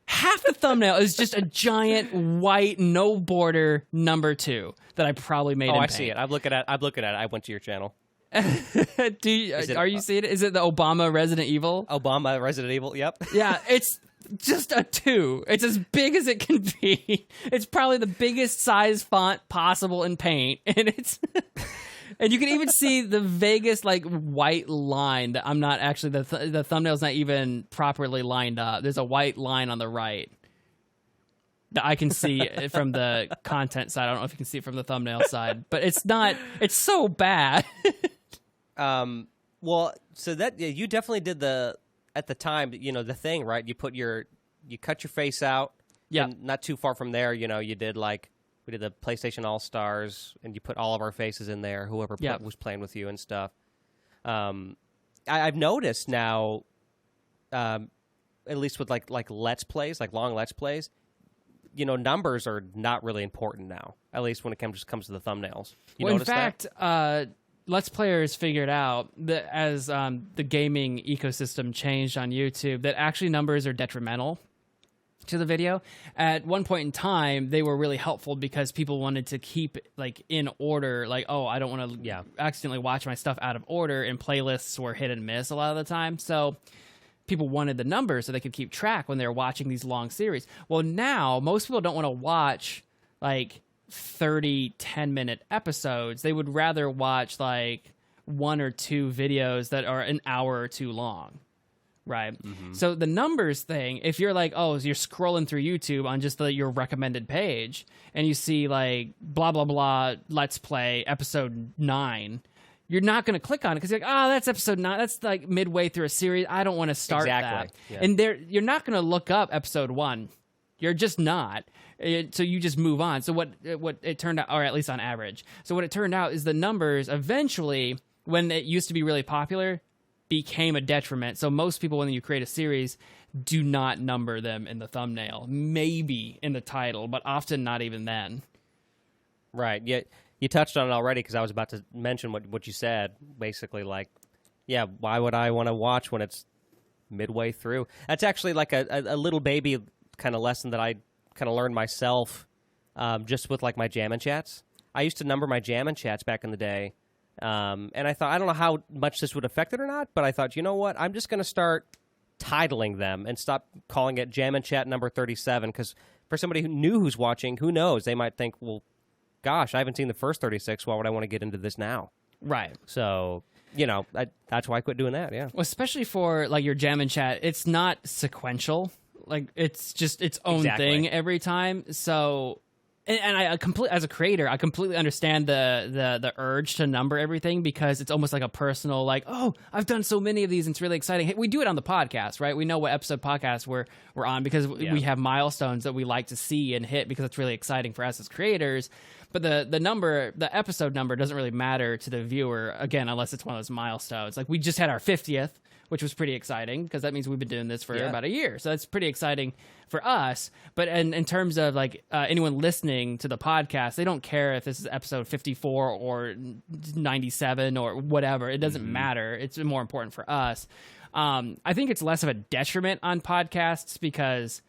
Half the thumbnail is just a giant white, no border number 2 that I probably made in Paint. I see it. I'm looking at it. I went to your channel. Are you seeing it? Is it the Obama Resident Evil? Obama Resident Evil, yep. Yeah, it's just a 2. It's as big as it can be. It's probably the biggest size font possible in Paint, and it's and you can even see the vaguest like white line that I'm not actually the thumbnail's not even properly lined up. There's a white line on the right that I can see from the content side. I don't know if you can see it from the thumbnail side, but it's not. It's so bad. Well, so that you definitely did at the time, the thing, right? You put your you cut your face out. Yeah. And not too far from there, you know, we did the PlayStation All Stars, and you put all of our faces in there. Whoever was playing with you and stuff. I've noticed now, at least with like Let's Plays, like long Let's Plays, you know, numbers are not really important now. At least when it comes to the thumbnails. In fact, Let's Players figured out that as the gaming ecosystem changed on YouTube, that actually numbers are detrimental to the video. At one point in time, they were really helpful because people wanted to keep like in order, like, oh, I don't want to accidentally watch my stuff out of order, and playlists were hit and miss a lot of the time. So people wanted the numbers so they could keep track when they were watching these long series. Well, now most people don't want to watch like 30 10-minute episodes. They would rather watch like 1 or 2 videos that are an hour or two long. Right. Mm-hmm. So the numbers thing, if you're like, oh, you're scrolling through YouTube on just your recommended page and you see like blah, blah, blah, Let's Play episode 9, you're not going to click on it because you're like, oh, that's episode 9. That's like midway through a series. I don't want to start that. Yeah. And you're not going to look up episode 1. You're just not. So you just move on. So what it turned out, or at least on average. So what it turned out is the numbers eventually, when it used to be really popular, became a detriment. So most people, when you create a series, do not number them in the thumbnail, maybe in the title, but often not even then. Right. Yeah, you touched on it already because I was about to mention what you said. Basically, like, yeah, why would I want to watch when it's midway through? That's actually like a little baby kind of lesson that I kind of learned myself, just with like my Jam and Chats. I used to number my Jam and Chats back in the day. And I thought, I don't know how much this would affect it or not, but I thought, you know what? I'm just going to start titling them and stop calling it Jam and Chat number 37, because for somebody who's watching, who knows? They might think, well, gosh, I haven't seen the first 36. Why would I want to get into this now? Right. So, you know, that's why I quit doing that, yeah. Well, especially for, like, your Jam and Chat, it's not sequential. Like, it's just its own thing every time. So... And I as a creator, I completely understand the urge to number everything, because it's almost like a personal, like, oh, I've done so many of these, and it's really exciting. Hey, we do it on the podcast, right? We know what episode podcast we're on because we have milestones that we like to see and hit because it's really exciting for us as creators. But the episode number doesn't really matter to the viewer, again, unless it's one of those milestones. Like, we just had our 50th, which was pretty exciting because that means we've been doing this for about a year. So that's pretty exciting for us. But in terms of like anyone listening to the podcast, they don't care if this is episode 54 or 97 or whatever. It doesn't matter. It's more important for us. I think it's less of a detriment on podcasts because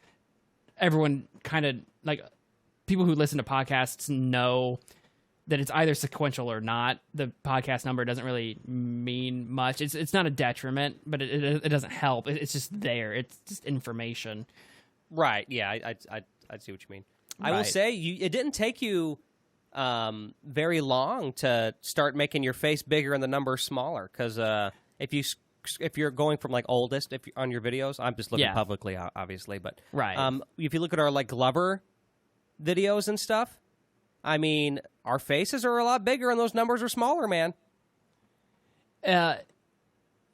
everyone kind of like people who listen to podcasts know that it's either sequential or not. The podcast number doesn't really mean much. It's not a detriment, but it doesn't help. It's just there. It's just information. Right. Yeah, I see what you mean. Right. I will say it didn't take you very long to start making your face bigger and the number smaller, because if you're going from like oldest on your videos, I'm just looking publicly, obviously, but if you look at our like Glover videos and stuff, I mean, our faces are a lot bigger and those numbers are smaller, man. Yeah,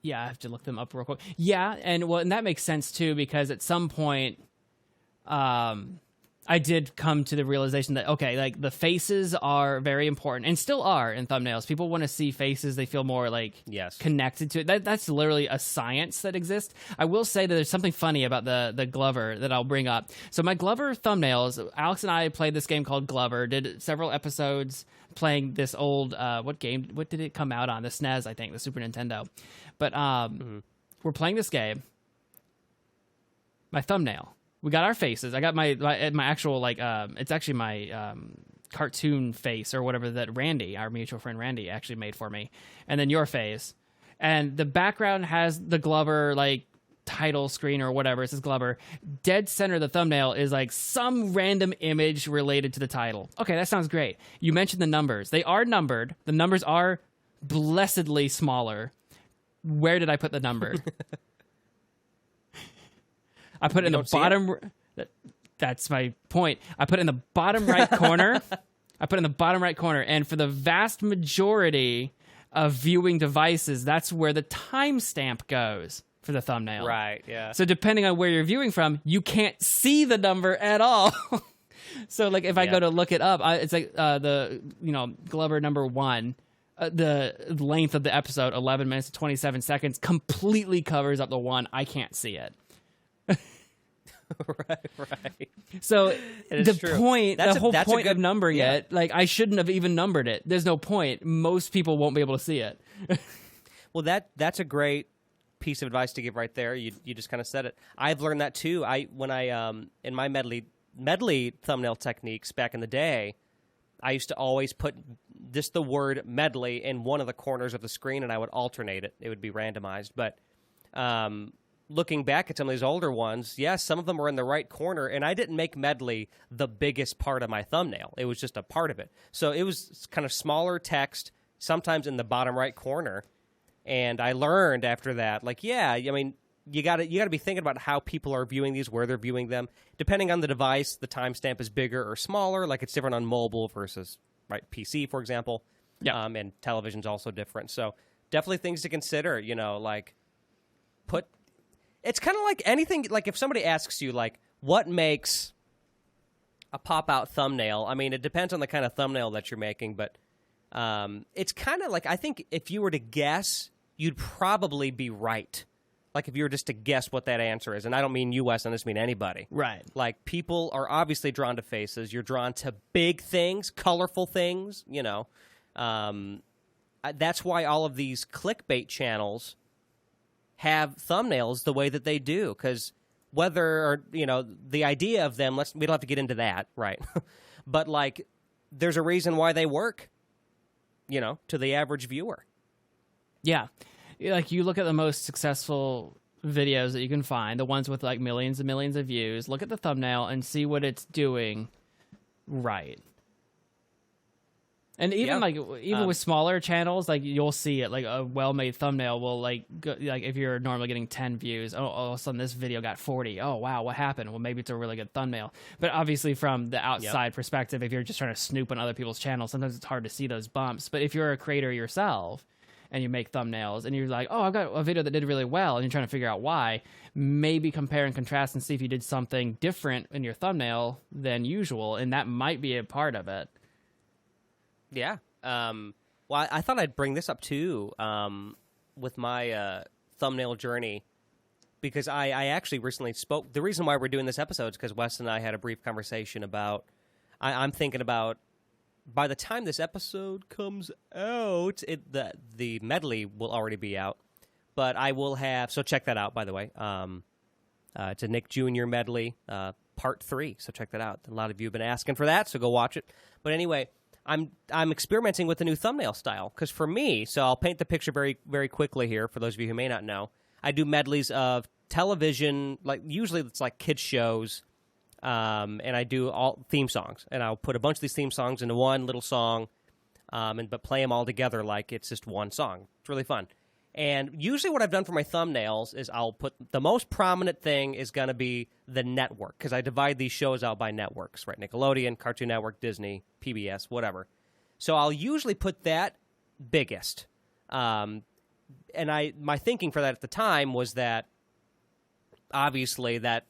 I have to look them up real quick. Yeah, and that makes sense too, because at some point, I did come to the realization that, okay, like the faces are very important and still are in thumbnails. People want to see faces. They feel more like connected to it. That's literally a science that exists. I will say that there's something funny about the Glover that I'll bring up. So my Glover thumbnails, Alex and I played this game called Glover, did several episodes playing this old, what did it come out on? The SNES, I think, the Super Nintendo. But we're playing this game. My thumbnail. We got our faces. I got my actual, like, it's actually my cartoon face or whatever that Randy, our mutual friend Randy, actually made for me. And then your face. And the background has the Glover, like, title screen or whatever. It says Glover. Dead center of the thumbnail is, like, some random image related to the title. Okay, that sounds great. You mentioned the numbers. They are numbered. The numbers are blessedly smaller. Where did I put the number? I put it in the bottom. That's my point. I put it in the bottom right corner. And for the vast majority of viewing devices, that's where the timestamp goes. for the thumbnail. Right, yeah. So depending on where you're viewing from, you can't see the number at all. So like if I go to look it up, it's like the Glover number 1. The length of the episode, 11 minutes and 27 seconds, completely covers up the 1. I can't see it. right. So the whole point of numbering it, like I shouldn't have even numbered it. There's no point. Most people won't be able to see it. Well, that's a great piece of advice to give right there. You just kind of said it. I've learned that too. When I in my medley thumbnail techniques back in the day, I used to always put just the word medley in one of the corners of the screen, and I would alternate it. It would be randomized. But looking back at some of these older ones, yes, some of them were in the right corner, and I didn't make medley the biggest part of my thumbnail. It was just a part of it. So it was kind of smaller text, sometimes in the bottom right corner. And I learned after that, like, yeah, I mean, you got to be thinking about how people are viewing these, where they're viewing them. Depending on the device, the timestamp is bigger or smaller. Like it's different on mobile versus PC, for example. Yeah. And television's also different. So definitely things to consider. Like it's kind of like anything. Like if somebody asks you, like, what makes a pop-out thumbnail? I mean, it depends on the kind of thumbnail that you're making, but it's kind of like, I think if you were to guess, you'd probably be right. Like if you were just to guess what that answer is, and I don't mean you, Wes, I just mean anybody. Right. Like people are obviously drawn to faces. You're drawn to big things, colorful things, That's why all of these clickbait channels have thumbnails the way that they do, because the idea of them, we don't have to get into that, right? But like there's a reason why they work, to the average viewer. Yeah. Like you look at the most successful videos that you can find, the ones with like millions and millions of views, look at the thumbnail and see what it's doing right. And even with smaller channels, like you'll see it, like a well-made thumbnail will like if you're normally getting 10 views, all of a sudden this video got 40. Oh, wow, what happened? Well, maybe it's a really good thumbnail. But obviously from the outside perspective, if you're just trying to snoop on other people's channels, sometimes it's hard to see those bumps. But if you're a creator yourself and you make thumbnails and you're like, oh, I've got a video that did really well, and you're trying to figure out why, maybe compare and contrast and see if you did something different in your thumbnail than usual, and that might be a part of it. Yeah. Well, I thought I'd bring this up too with my thumbnail journey, because I actually recently spoke. The reason why we're doing this episode is because Wes and I had a brief conversation about. I'm thinking about, by the time this episode comes out, the medley will already be out, but I will have. So check that out, by the way. It's a Nick Jr. medley, part 3. So check that out. A lot of you have been asking for that, so go watch it. But anyway. I'm experimenting with a new thumbnail style, because for me, so I'll paint the picture very, very quickly here for those of you who may not know. I do medleys of television, like usually it's like kids shows, and I do all theme songs, and I'll put a bunch of these theme songs into one little song, but play them all together like it's just one song. It's really fun. And usually what I've done for my thumbnails is I'll put the most prominent thing is going to be the network, because I divide these shows out by networks, right? Nickelodeon, Cartoon Network, Disney, PBS, whatever. So I'll usually put that biggest. And my thinking for that at the time was that obviously that,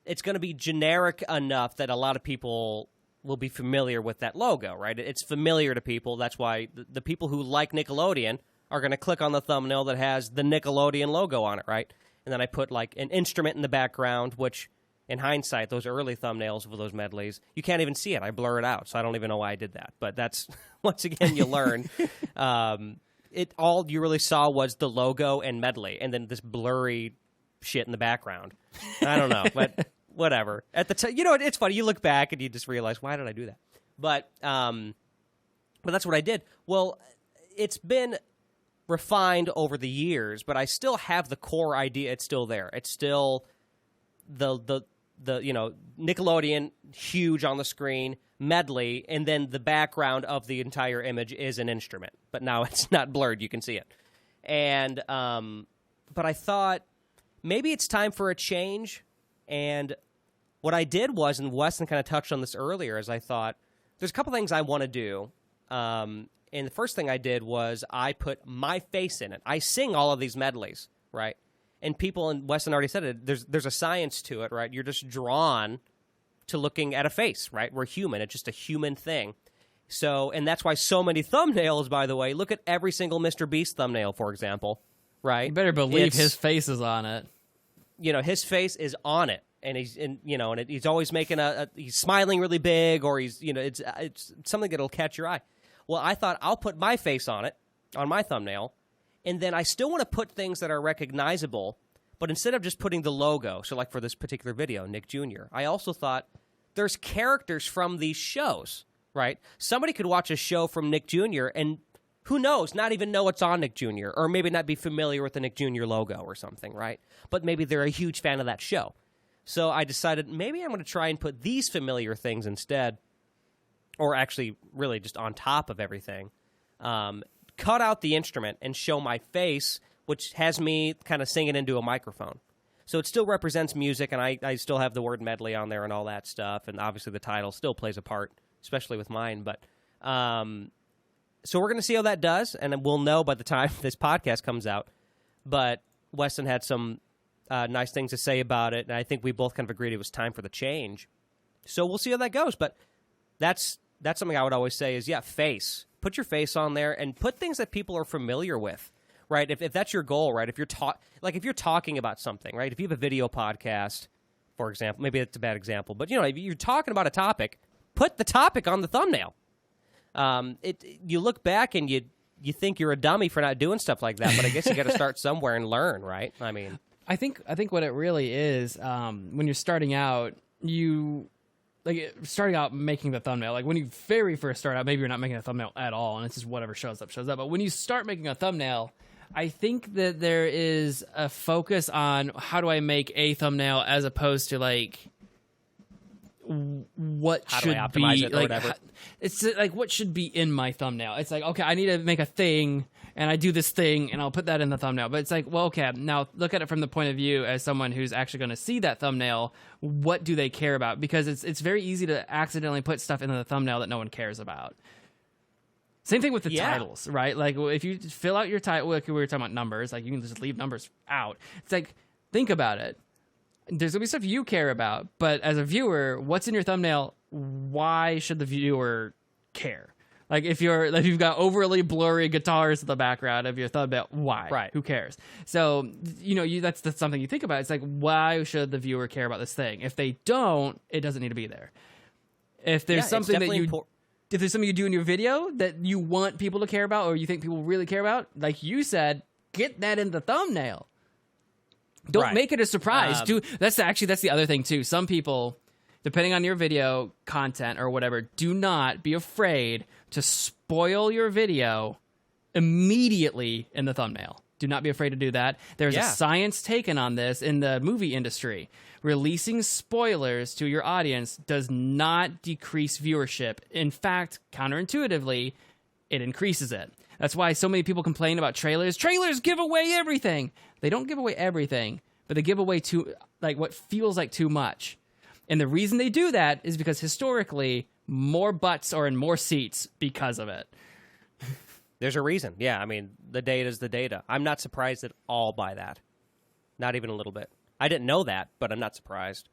it's going to be generic enough that a lot of people will be familiar with that logo, right? It's familiar to people. That's why the people who like Nickelodeon are going to click on the thumbnail that has the Nickelodeon logo on it, right? And then I put like an instrument in the background, which in hindsight, those early thumbnails for those medleys, you can't even see it. I blur it out, so I don't even know why I did that. But that's, once again, you learn. All you really saw was the logo and medley, and then this blurry shit in the background. I don't know, but whatever. At the time, it's funny. You look back and you just realize, why did I do that? But that's what I did. Well, it's been refined over the years, but I still have the core idea. It's still there. It's still the Nickelodeon, huge on the screen, medley, and then the background of the entire image is an instrument. But now it's not blurred. You can see it. And but I thought maybe it's time for a change. And what I did was, and Weston kind of touched on this earlier, is I thought there's a couple things I want to do. And the first thing I did was I put my face in it. I sing all of these medleys. right? And people, and Weston already said it, there's a science to it, right? You're just drawn to looking at a face, right? We're human. It's just a human thing. So, and that's why so many thumbnails, by the way, look at every single Mr. Beast thumbnail, for example, right? You better believe his face is on it. You know, his face is on it. And he's always making he's smiling really big, or he's, it's something that'll catch your eye. Well, I thought I'll put my face on it, on my thumbnail, and then I still want to put things that are recognizable, but instead of just putting the logo, so like for this particular video, Nick Jr., I also thought there's characters from these shows, right? Somebody could watch a show from Nick Jr. and who knows, not even know it's on Nick Jr., or maybe not be familiar with the Nick Jr. logo or something, right? But maybe they're a huge fan of that show. So I decided maybe I'm going to try and put these familiar things instead, or actually really just on top of everything. Cut out the instrument and show my face, which has me kind of singing into a microphone. So it still represents music, and I still have the word medley on there and all that stuff, and obviously the title still plays a part, especially with mine. But so we're going to see how that does, and we'll know by the time this podcast comes out. But Weston had some nice things to say about it, and I think we both kind of agreed it was time for the change. So we'll see how that goes. But that's something I would always say is, face. Put your face on there and put things that people are familiar with, right? If that's your goal, right? If you're if you're talking about something, right? If you have a video podcast, for example, maybe that's a bad example, but if you're talking about a topic, put the topic on the thumbnail. You look back and you think you're a dummy for not doing stuff like that, but I guess you got to start somewhere and learn, right? I mean, I think what it really is, when you're starting out, starting out making the thumbnail, like when you very first start out, maybe you're not making a thumbnail at all, and it's just whatever shows up. But when you start making a thumbnail, I think that there is a focus on how do I make a thumbnail as opposed to what how should do I optimize be it or whatever. It's like what should be in my thumbnail. It's like, okay, I need to make a thing, and I do this thing, and I'll put that in the thumbnail. But it's like, well, okay, now look at it from the point of view as someone who's actually going to see that thumbnail. What do they care about? Because it's very easy to accidentally put stuff into the thumbnail that no one cares about. Same thing with the titles, right? Like if you fill out your title, like we were talking about numbers, like you can just leave numbers out. It's like, think about it. There's going to be stuff you care about, but as a viewer, what's in your thumbnail? Why should the viewer care? Like if you've got overly blurry guitars in the background of your thumbnail, why? Right. Who cares? So that's something you think about. It's like, why should the viewer care about this thing? If they don't, it doesn't need to be there. If there's something that if there's something you do in your video that you want people to care about, or you think people really care about, like you said, get that in the thumbnail. Don't make it a surprise. That's the other thing too. Some people, depending on your video content or whatever, do not be afraid to spoil your video immediately in the thumbnail. Do not be afraid to do that. There's a science taken on this in the movie industry. Releasing spoilers to your audience does not decrease viewership. In fact, counterintuitively, it increases it. That's why so many people complain about trailers. Trailers give away everything. They don't give away everything, but they give away what feels like too much. And the reason they do that is because historically, more butts are in more seats because of it. There's a reason. Yeah, I mean, the data is the data. I'm not surprised at all by that. Not even a little bit. I didn't know that, but I'm not surprised.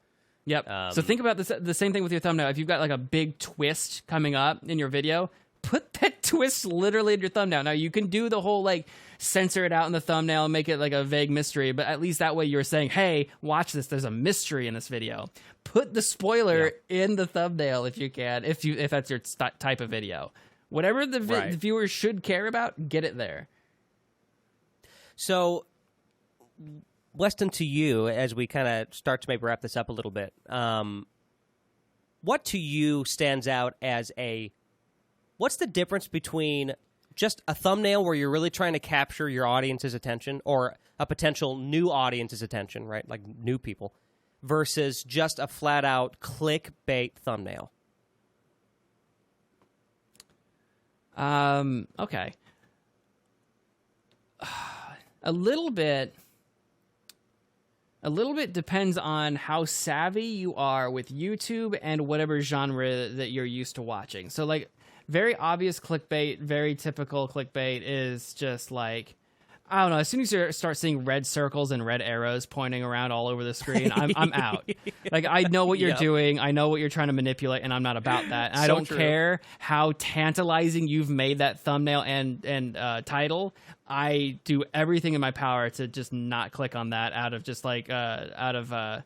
Yep. So think about the same thing with your thumbnail. If you've got like a big twist coming up in your video, put that twist literally in your thumbnail. Now, you can do the whole censor it out in the thumbnail and make it like a vague mystery, but at least that way you're saying, hey, watch this. There's a mystery in this video. Put the spoiler in the thumbnail if you can, if that's your type of video. Whatever the viewers should care about, get it there. So, Weston, to you, as we kind of start to maybe wrap this up a little bit, what to you stands out as what's the difference between just a thumbnail where you're really trying to capture your audience's attention or a potential new audience's attention, right? Like new people, versus just a flat-out clickbait thumbnail? Okay. A little bit depends on how savvy you are with YouTube and whatever genre that you're used to watching. So very obvious clickbait, very typical clickbait is just I don't know. As soon as you start seeing red circles and red arrows pointing around all over the screen, I'm out. Like, I know what you're doing. I know what you're trying to manipulate, and I'm not about that. And I don't care how tantalizing you've made that thumbnail and title. I do everything in my power to just not click on that out of just like out of a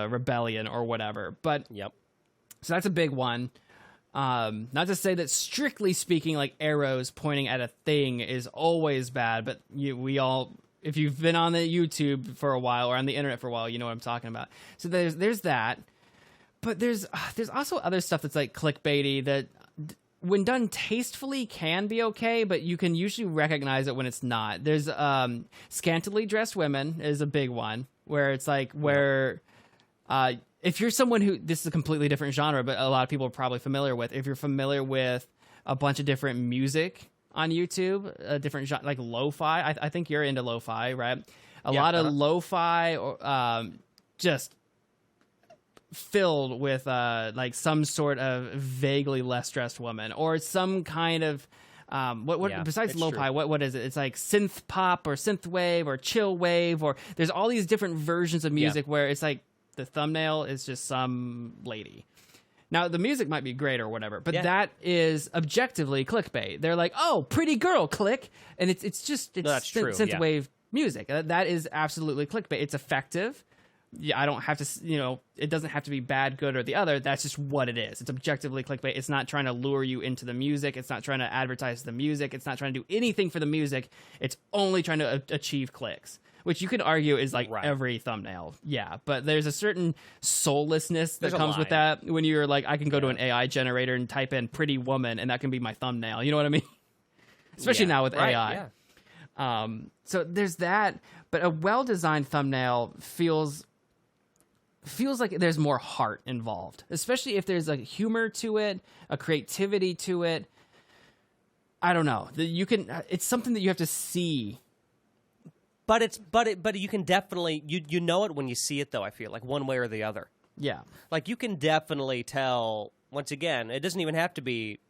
rebellion or whatever. But so that's a big one. Not to say that strictly speaking, like arrows pointing at a thing is always bad, but we all, if you've been on the YouTube for a while or on the internet for a while, you know what I'm talking about. So there's that, but there's also other stuff that's like clickbaity that, when done tastefully, can be okay, but you can usually recognize it when it's not. There's scantily dressed women is a big one, where it's like if you're someone who, this is a completely different genre, but a lot of people are probably familiar with, if you're familiar with a bunch of different music on YouTube, a different genre, like lo-fi, I think you're into lo-fi, right? A lot of lo-fi, just filled with like some sort of vaguely less dressed woman, or some kind of besides lo-fi, what is it? It's like synth pop or synth wave or chill wave, or there's all these different versions of music where it's like the thumbnail is just some lady. Now, the music might be great or whatever, but that is objectively clickbait. They're like, oh, pretty girl, click. And it's synthwave music. That is absolutely clickbait. It's effective. Yeah, I don't have to, it doesn't have to be bad, good, or the other. That's just what it is. It's objectively clickbait. It's not trying to lure you into the music. It's not trying to advertise the music. It's not trying to do anything for the music. It's only trying to achieve clicks, which you could argue is like every thumbnail. Yeah, but there's a certain soullessness that comes with that when you're like, I can go to an AI generator and type in pretty woman, and that can be my thumbnail. You know what I mean? Especially now with AI. Yeah. So there's that, but a well-designed thumbnail feels like there's more heart involved, especially if there's a humor to it, a creativity to it. I don't know. It's something that you have to see. But you can definitely you know it when you see it, though. I feel like one way or the other. Yeah, like you can definitely tell. Once again, it doesn't even have to be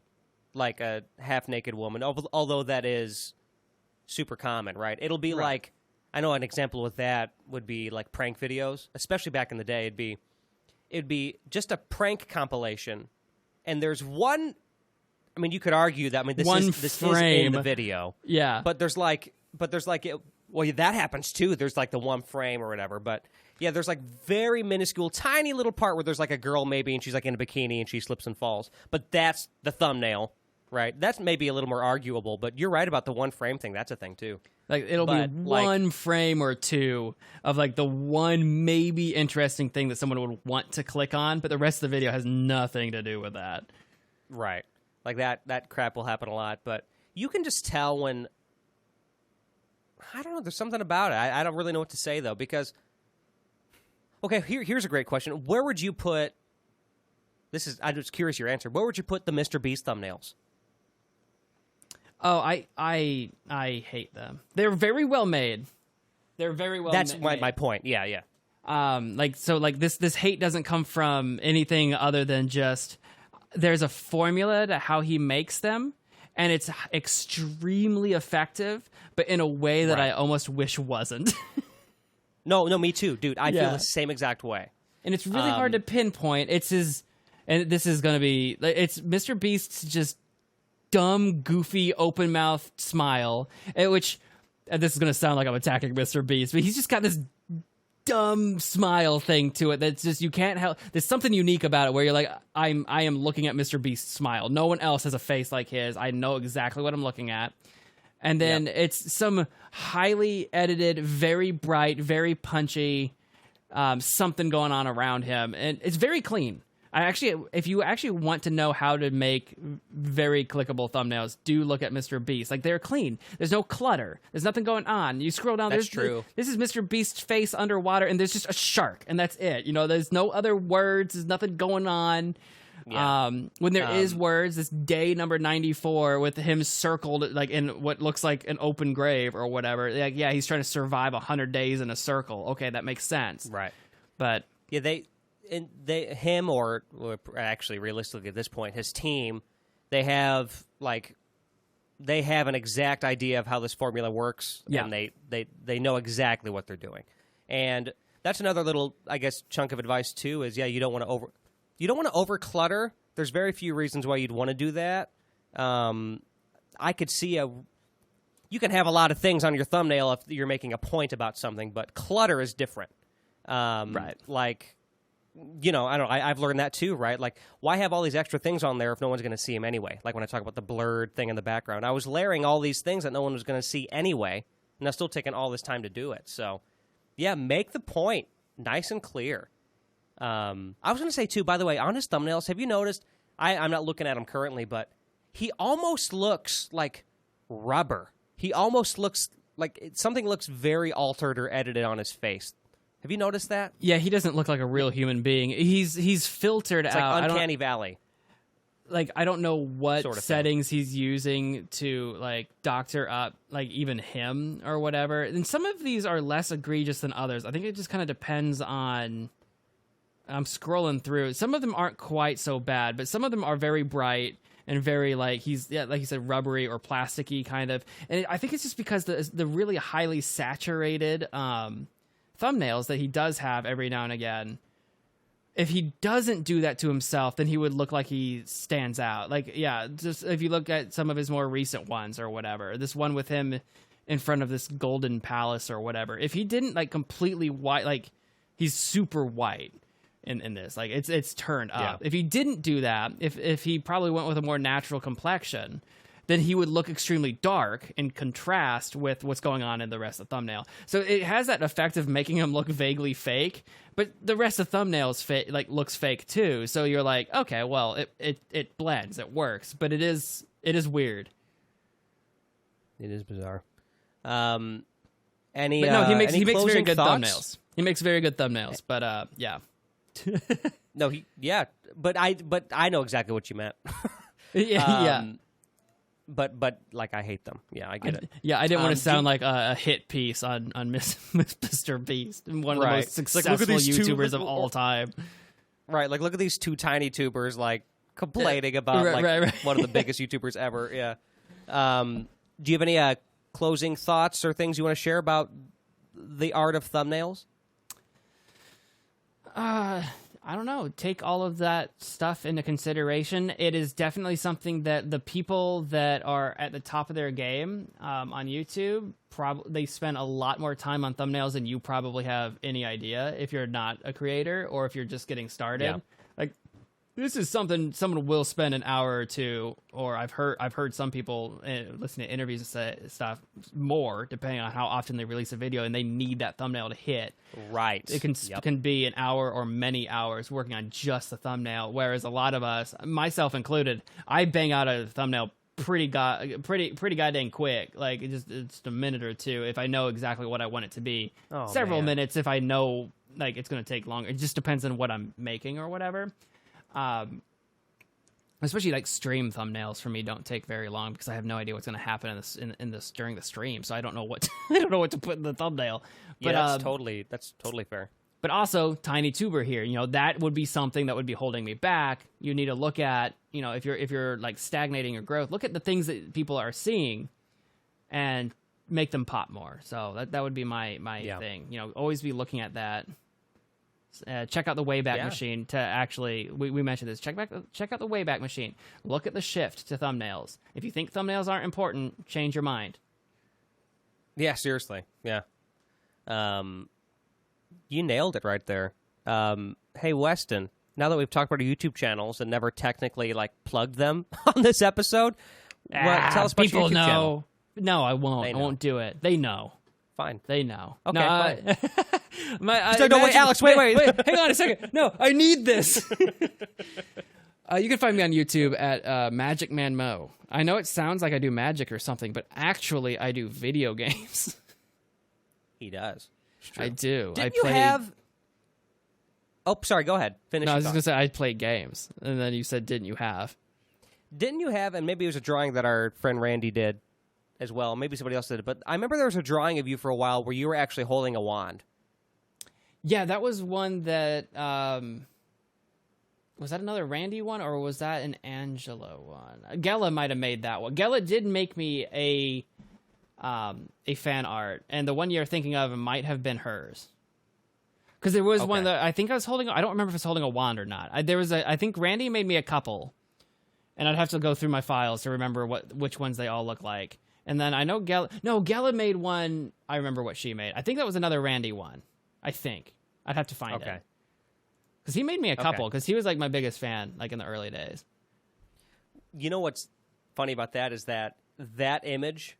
like a half naked woman, although that is super common, right? It'll be like, I know an example with that would be like prank videos, especially back in the day. It'd be just a prank compilation, and there's one. I mean, you could argue that. I mean, this is in the video. Yeah, but there's like. Well, that happens too. There's like the one frame or whatever, but yeah, there's like very minuscule, tiny little part where there's like a girl maybe, and she's like in a bikini and she slips and falls. But that's the thumbnail, right? That's maybe a little more arguable, but you're right about the one frame thing. That's a thing too. Like it'll be one frame or two of like the one maybe interesting thing that someone would want to click on, but the rest of the video has nothing to do with that. Right. Like that crap will happen a lot, but you can just tell when. I don't know. There's something about it. I don't really know what to say, though, because... Okay, here's a great question. Where would you put... I'm just curious your answer. Where would you put the Mr. Beast thumbnails? Oh, I hate them. They're very well made. They're very well That's made. That's my point. Yeah. This hate doesn't come from anything other than just... There's a formula to how he makes them, and it's extremely effective, but in a way that I almost wish wasn't. No, me too, dude. I feel the same exact way. And it's really hard to pinpoint. It's Mr. Beast's just dumb, goofy, open-mouthed smile, which, this is going to sound like I'm attacking Mr. Beast, but he's just got this dumb smile thing to it that's just, you can't help. There's something unique about it where you're like, I am looking at Mr. Beast's smile. No one else has a face like his. I know exactly what I'm looking at. And then it's some highly edited, very bright, very punchy something going on around him, and it's very clean. If you actually want to know how to make very clickable thumbnails, do look at Mr. Beast. Like, they're clean. There's no clutter. There's nothing going on. You scroll down. That's true. This is Mr. Beast's face underwater, and there's just a shark, and that's it. There's no other words. There's nothing going on. Yeah. When there is words, this day number 94 with him circled like in what looks like an open grave or whatever. Like, yeah, he's trying to survive 100 days in a circle. Okay, that makes sense. Right. But yeah, him or actually realistically at this point, his team, they have like they have an exact idea of how this formula works, Yeah. and they know exactly what they're doing. And that's another little, I guess, chunk of advice too. Is you don't want to over clutter. There's very few reasons why you'd want to do that. I could see you can have a lot of things on your thumbnail if you're making a point about something, but clutter is different. Right. Like, I've learned that too, right? Like, why have all these extra things on there if no one's going to see them anyway? Like when I talk about the blurred thing in the background, I was layering all these things that no one was going to see anyway, and that's still taking all this time to do it. So, yeah, make the point nice and clear. I was going to say too, by the way, on his thumbnails, have you noticed? I'm not looking at him currently, but he almost looks like rubber. He almost looks like something looks very altered or edited on his face. Have you noticed that? Yeah, he doesn't look like a real human being. He's filtered It's out. like Uncanny Valley. Like, I don't know what Sort of settings he's using to, like, doctor up, like, even him or whatever. And some of these are less egregious than others. I think it just kind of depends on... I'm scrolling through. Some of them aren't quite so bad, but some of them are very bright and very, like you said, rubbery or plasticky kind of. And I think it's just because the really highly saturated thumbnails that he does have every now and again, if he doesn't do that to himself, then he would look like he stands out. Like, yeah, just if you look at some of his more recent ones or whatever, this one with him in front of this golden palace or whatever, if he didn't, like, completely white, like, he's super white in this, like, it's turned up. Yeah. If he didn't do that, if he probably went with a more natural complexion, then he would look extremely dark in contrast with what's going on in the rest of the thumbnail. So it has that effect of making him look vaguely fake, but the rest of the thumbnail is looks fake too. So you're like, okay, well, it blends, it works, but it is weird. It is bizarre. But no, he makes very closing good thoughts? thumbnails. He makes very good thumbnails, but yeah. No, but I know exactly what you meant. yeah. But like, I hate them. Yeah, I get it. Yeah, I didn't want to sound like a hit piece on Mr. Beast, one of the Right. most It's like, successful look at these two- YouTubers of all time. Right, like, look at these two tiny tubers, like, complaining about Right. one of the biggest YouTubers ever. Yeah. Do you have any closing thoughts or things you want to share about the art of thumbnails? I don't know. Take all of that stuff into consideration. It is definitely something that the people that are at the top of their game on YouTube, they spend a lot more time on thumbnails than you probably have any idea if you're not a creator or if you're just getting started. Yeah. Like, this is something someone will spend an hour or two, or I've heard some people listen to interviews and say stuff more, depending on how often they release a video, and they need that thumbnail to hit. Right. It can be an hour or many hours working on just the thumbnail, whereas a lot of us, myself included, I bang out a thumbnail pretty goddamn quick. Like, it's a minute or two if I know exactly what I want it to be. Oh, Several man. minutes if I know, like, it's going to take longer. It just depends on what I'm making or whatever. Especially like stream thumbnails for me don't take very long because I have no idea what's going to happen in this during the stream, so I don't know what I don't know what to put in the thumbnail. But Yeah, that's totally fair. but also, tiny tuber here, that would be something that would be holding me back. You need to look at, if you're like stagnating your growth, look at the things that people are seeing and make them pop more. So that would be my thing. Always be looking at that. Check out the Wayback Machine to actually, we mentioned this, check out the Wayback Machine. Look at the shift to thumbnails. If you think thumbnails aren't important, change your mind. Yeah, seriously. Yeah. You nailed it right there. Hey, Weston, now that we've talked about our YouTube channels and never technically like plugged them on this episode, tell us about your YouTube channel. No, I won't. I won't do it. They know. Fine. They know. Okay, no, fine. No, wait, Alex, wait. Hang on a second. No, I need this. You can find me on YouTube at Magic Man Mo. I know it sounds like I do magic or something, but actually I do video games. He does. It's true. I do. Didn't you have... Oh, sorry, go ahead. Finish. No, I your was just thought. going to say I play games, and then you said, didn't you have? Didn't you have, and maybe it was a drawing that our friend Randy did as well, maybe somebody else did it, but I remember there was a drawing of you for a while where you were actually holding a wand. Yeah, that was one that Was that another Randy one, or was that an Angela one? Gela might have made that one. Gela did make me a fan art, and the one you're thinking of might have been hers. Because there was one that I think I was holding. I don't remember if it's holding a wand or not. I think Randy made me a couple, and I'd have to go through my files to remember which ones they all look like. And then I know Gela made one. I remember what she made. I think that was another Randy one. I think I'd have to find it. Because he made me a couple. Because he was like my biggest fan, like in the early days. You know what's funny about that is that image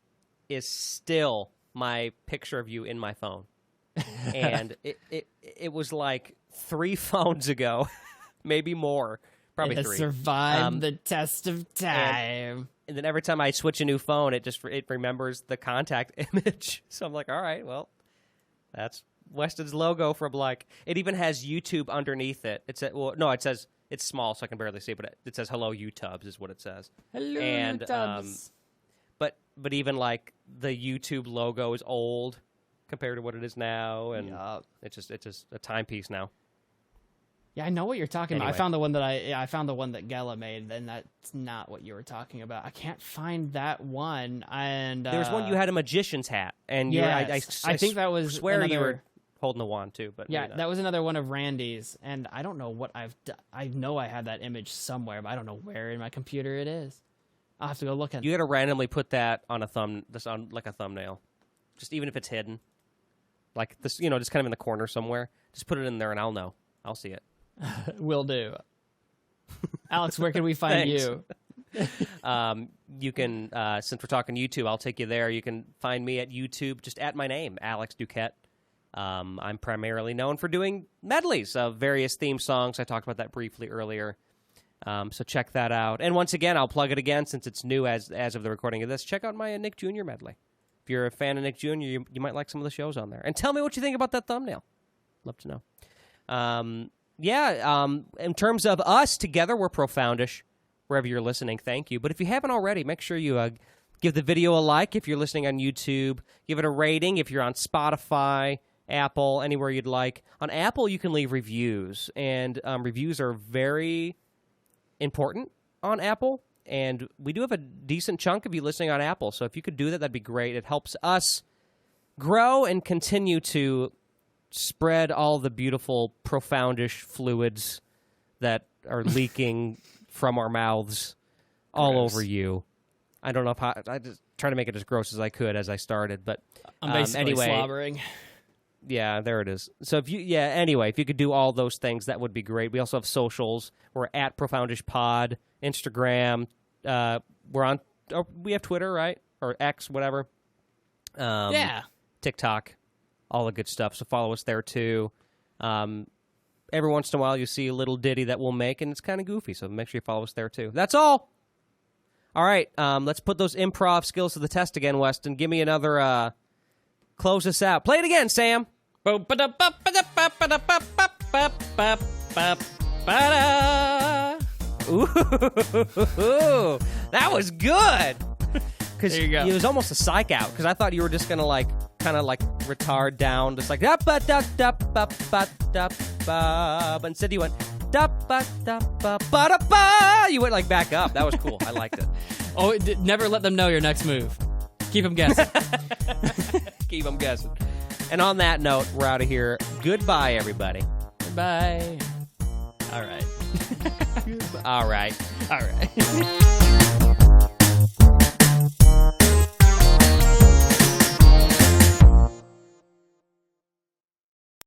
is still my picture of you in my phone. And it was like 3 phones ago, maybe more, probably 3. It survived the test of time. And then every time I switch a new phone, it remembers the contact image. So I'm like, all right, well, that's Weston's logo from like. It even has YouTube underneath it. It says it's small, so I can barely see, but it says "Hello YouTubes" is what it sasays. Hello and, YouTubes. But even like the YouTube logo is old compared to what it is now, and it's just a timepiece now. Yeah, I know what you're talking about. I found the one that I found the one that Gela made, and that's not what you were talking about. I can't find that one. And there was one you had a magician's hat, and yes, I think that was swear another, you were holding the wand too. But yeah, that was another one of Randy's, and I don't know what I've done. I know I had that image somewhere, but I don't know where in my computer it is. I'll have to go look at it. You got to randomly put that on on like a thumbnail, just even if it's hidden, like this, just kind of in the corner somewhere. Just put it in there, and I'll know. I'll see it. Will do. Alex, where can we find you? You can, since we're talking YouTube, I'll take you there. You can find me at YouTube, just at my name, Alex Duquette. I'm primarily known for doing medleys of various theme songs. I talked about that briefly earlier. So check that out. And once again, I'll plug it again since it's new as of the recording of this. Check out my Nick Jr. medley. If you're a fan of Nick Jr., you might like some of the shows on there. And tell me what you think about that thumbnail. Love to know. In terms of us together, we're Profoundish. Wherever you're listening, thank you. But if you haven't already, make sure you give the video a like if you're listening on YouTube. Give it a rating if you're on Spotify, Apple, anywhere you'd like. On Apple, you can leave reviews, and reviews are very important on Apple. And we do have a decent chunk of you listening on Apple, so if you could do that, that'd be great. It helps us grow and continue to spread all the beautiful Profoundish fluids that are leaking from our mouths all over you. I don't know I just try to make it as gross as I could as I started, but I'm basically slobbering. Yeah, there it is. So if you could do all those things, that would be great. We also have socials. We're at Profoundish Pod, Instagram. We have Twitter, right? Or X, whatever. TikTok. All the good stuff, so follow us there too. Every once in a while, you see a little ditty that we'll make, and it's kind of goofy, so make sure you follow us there too. That's all. All right, let's put those improv skills to the test again, Weston. Give me another, close us out. Play it again, Sam. Ooh, that was good. There you go. It was almost a psych out, because I thought you were just going to kind of retard down, just like but instead you went you went back up. That was cool. I liked it. Oh, never let them know your next move. Keep them guessing. Keep them guessing. And on that note, we're out of here. Goodbye, everybody. Goodbye. All right. All right. All right.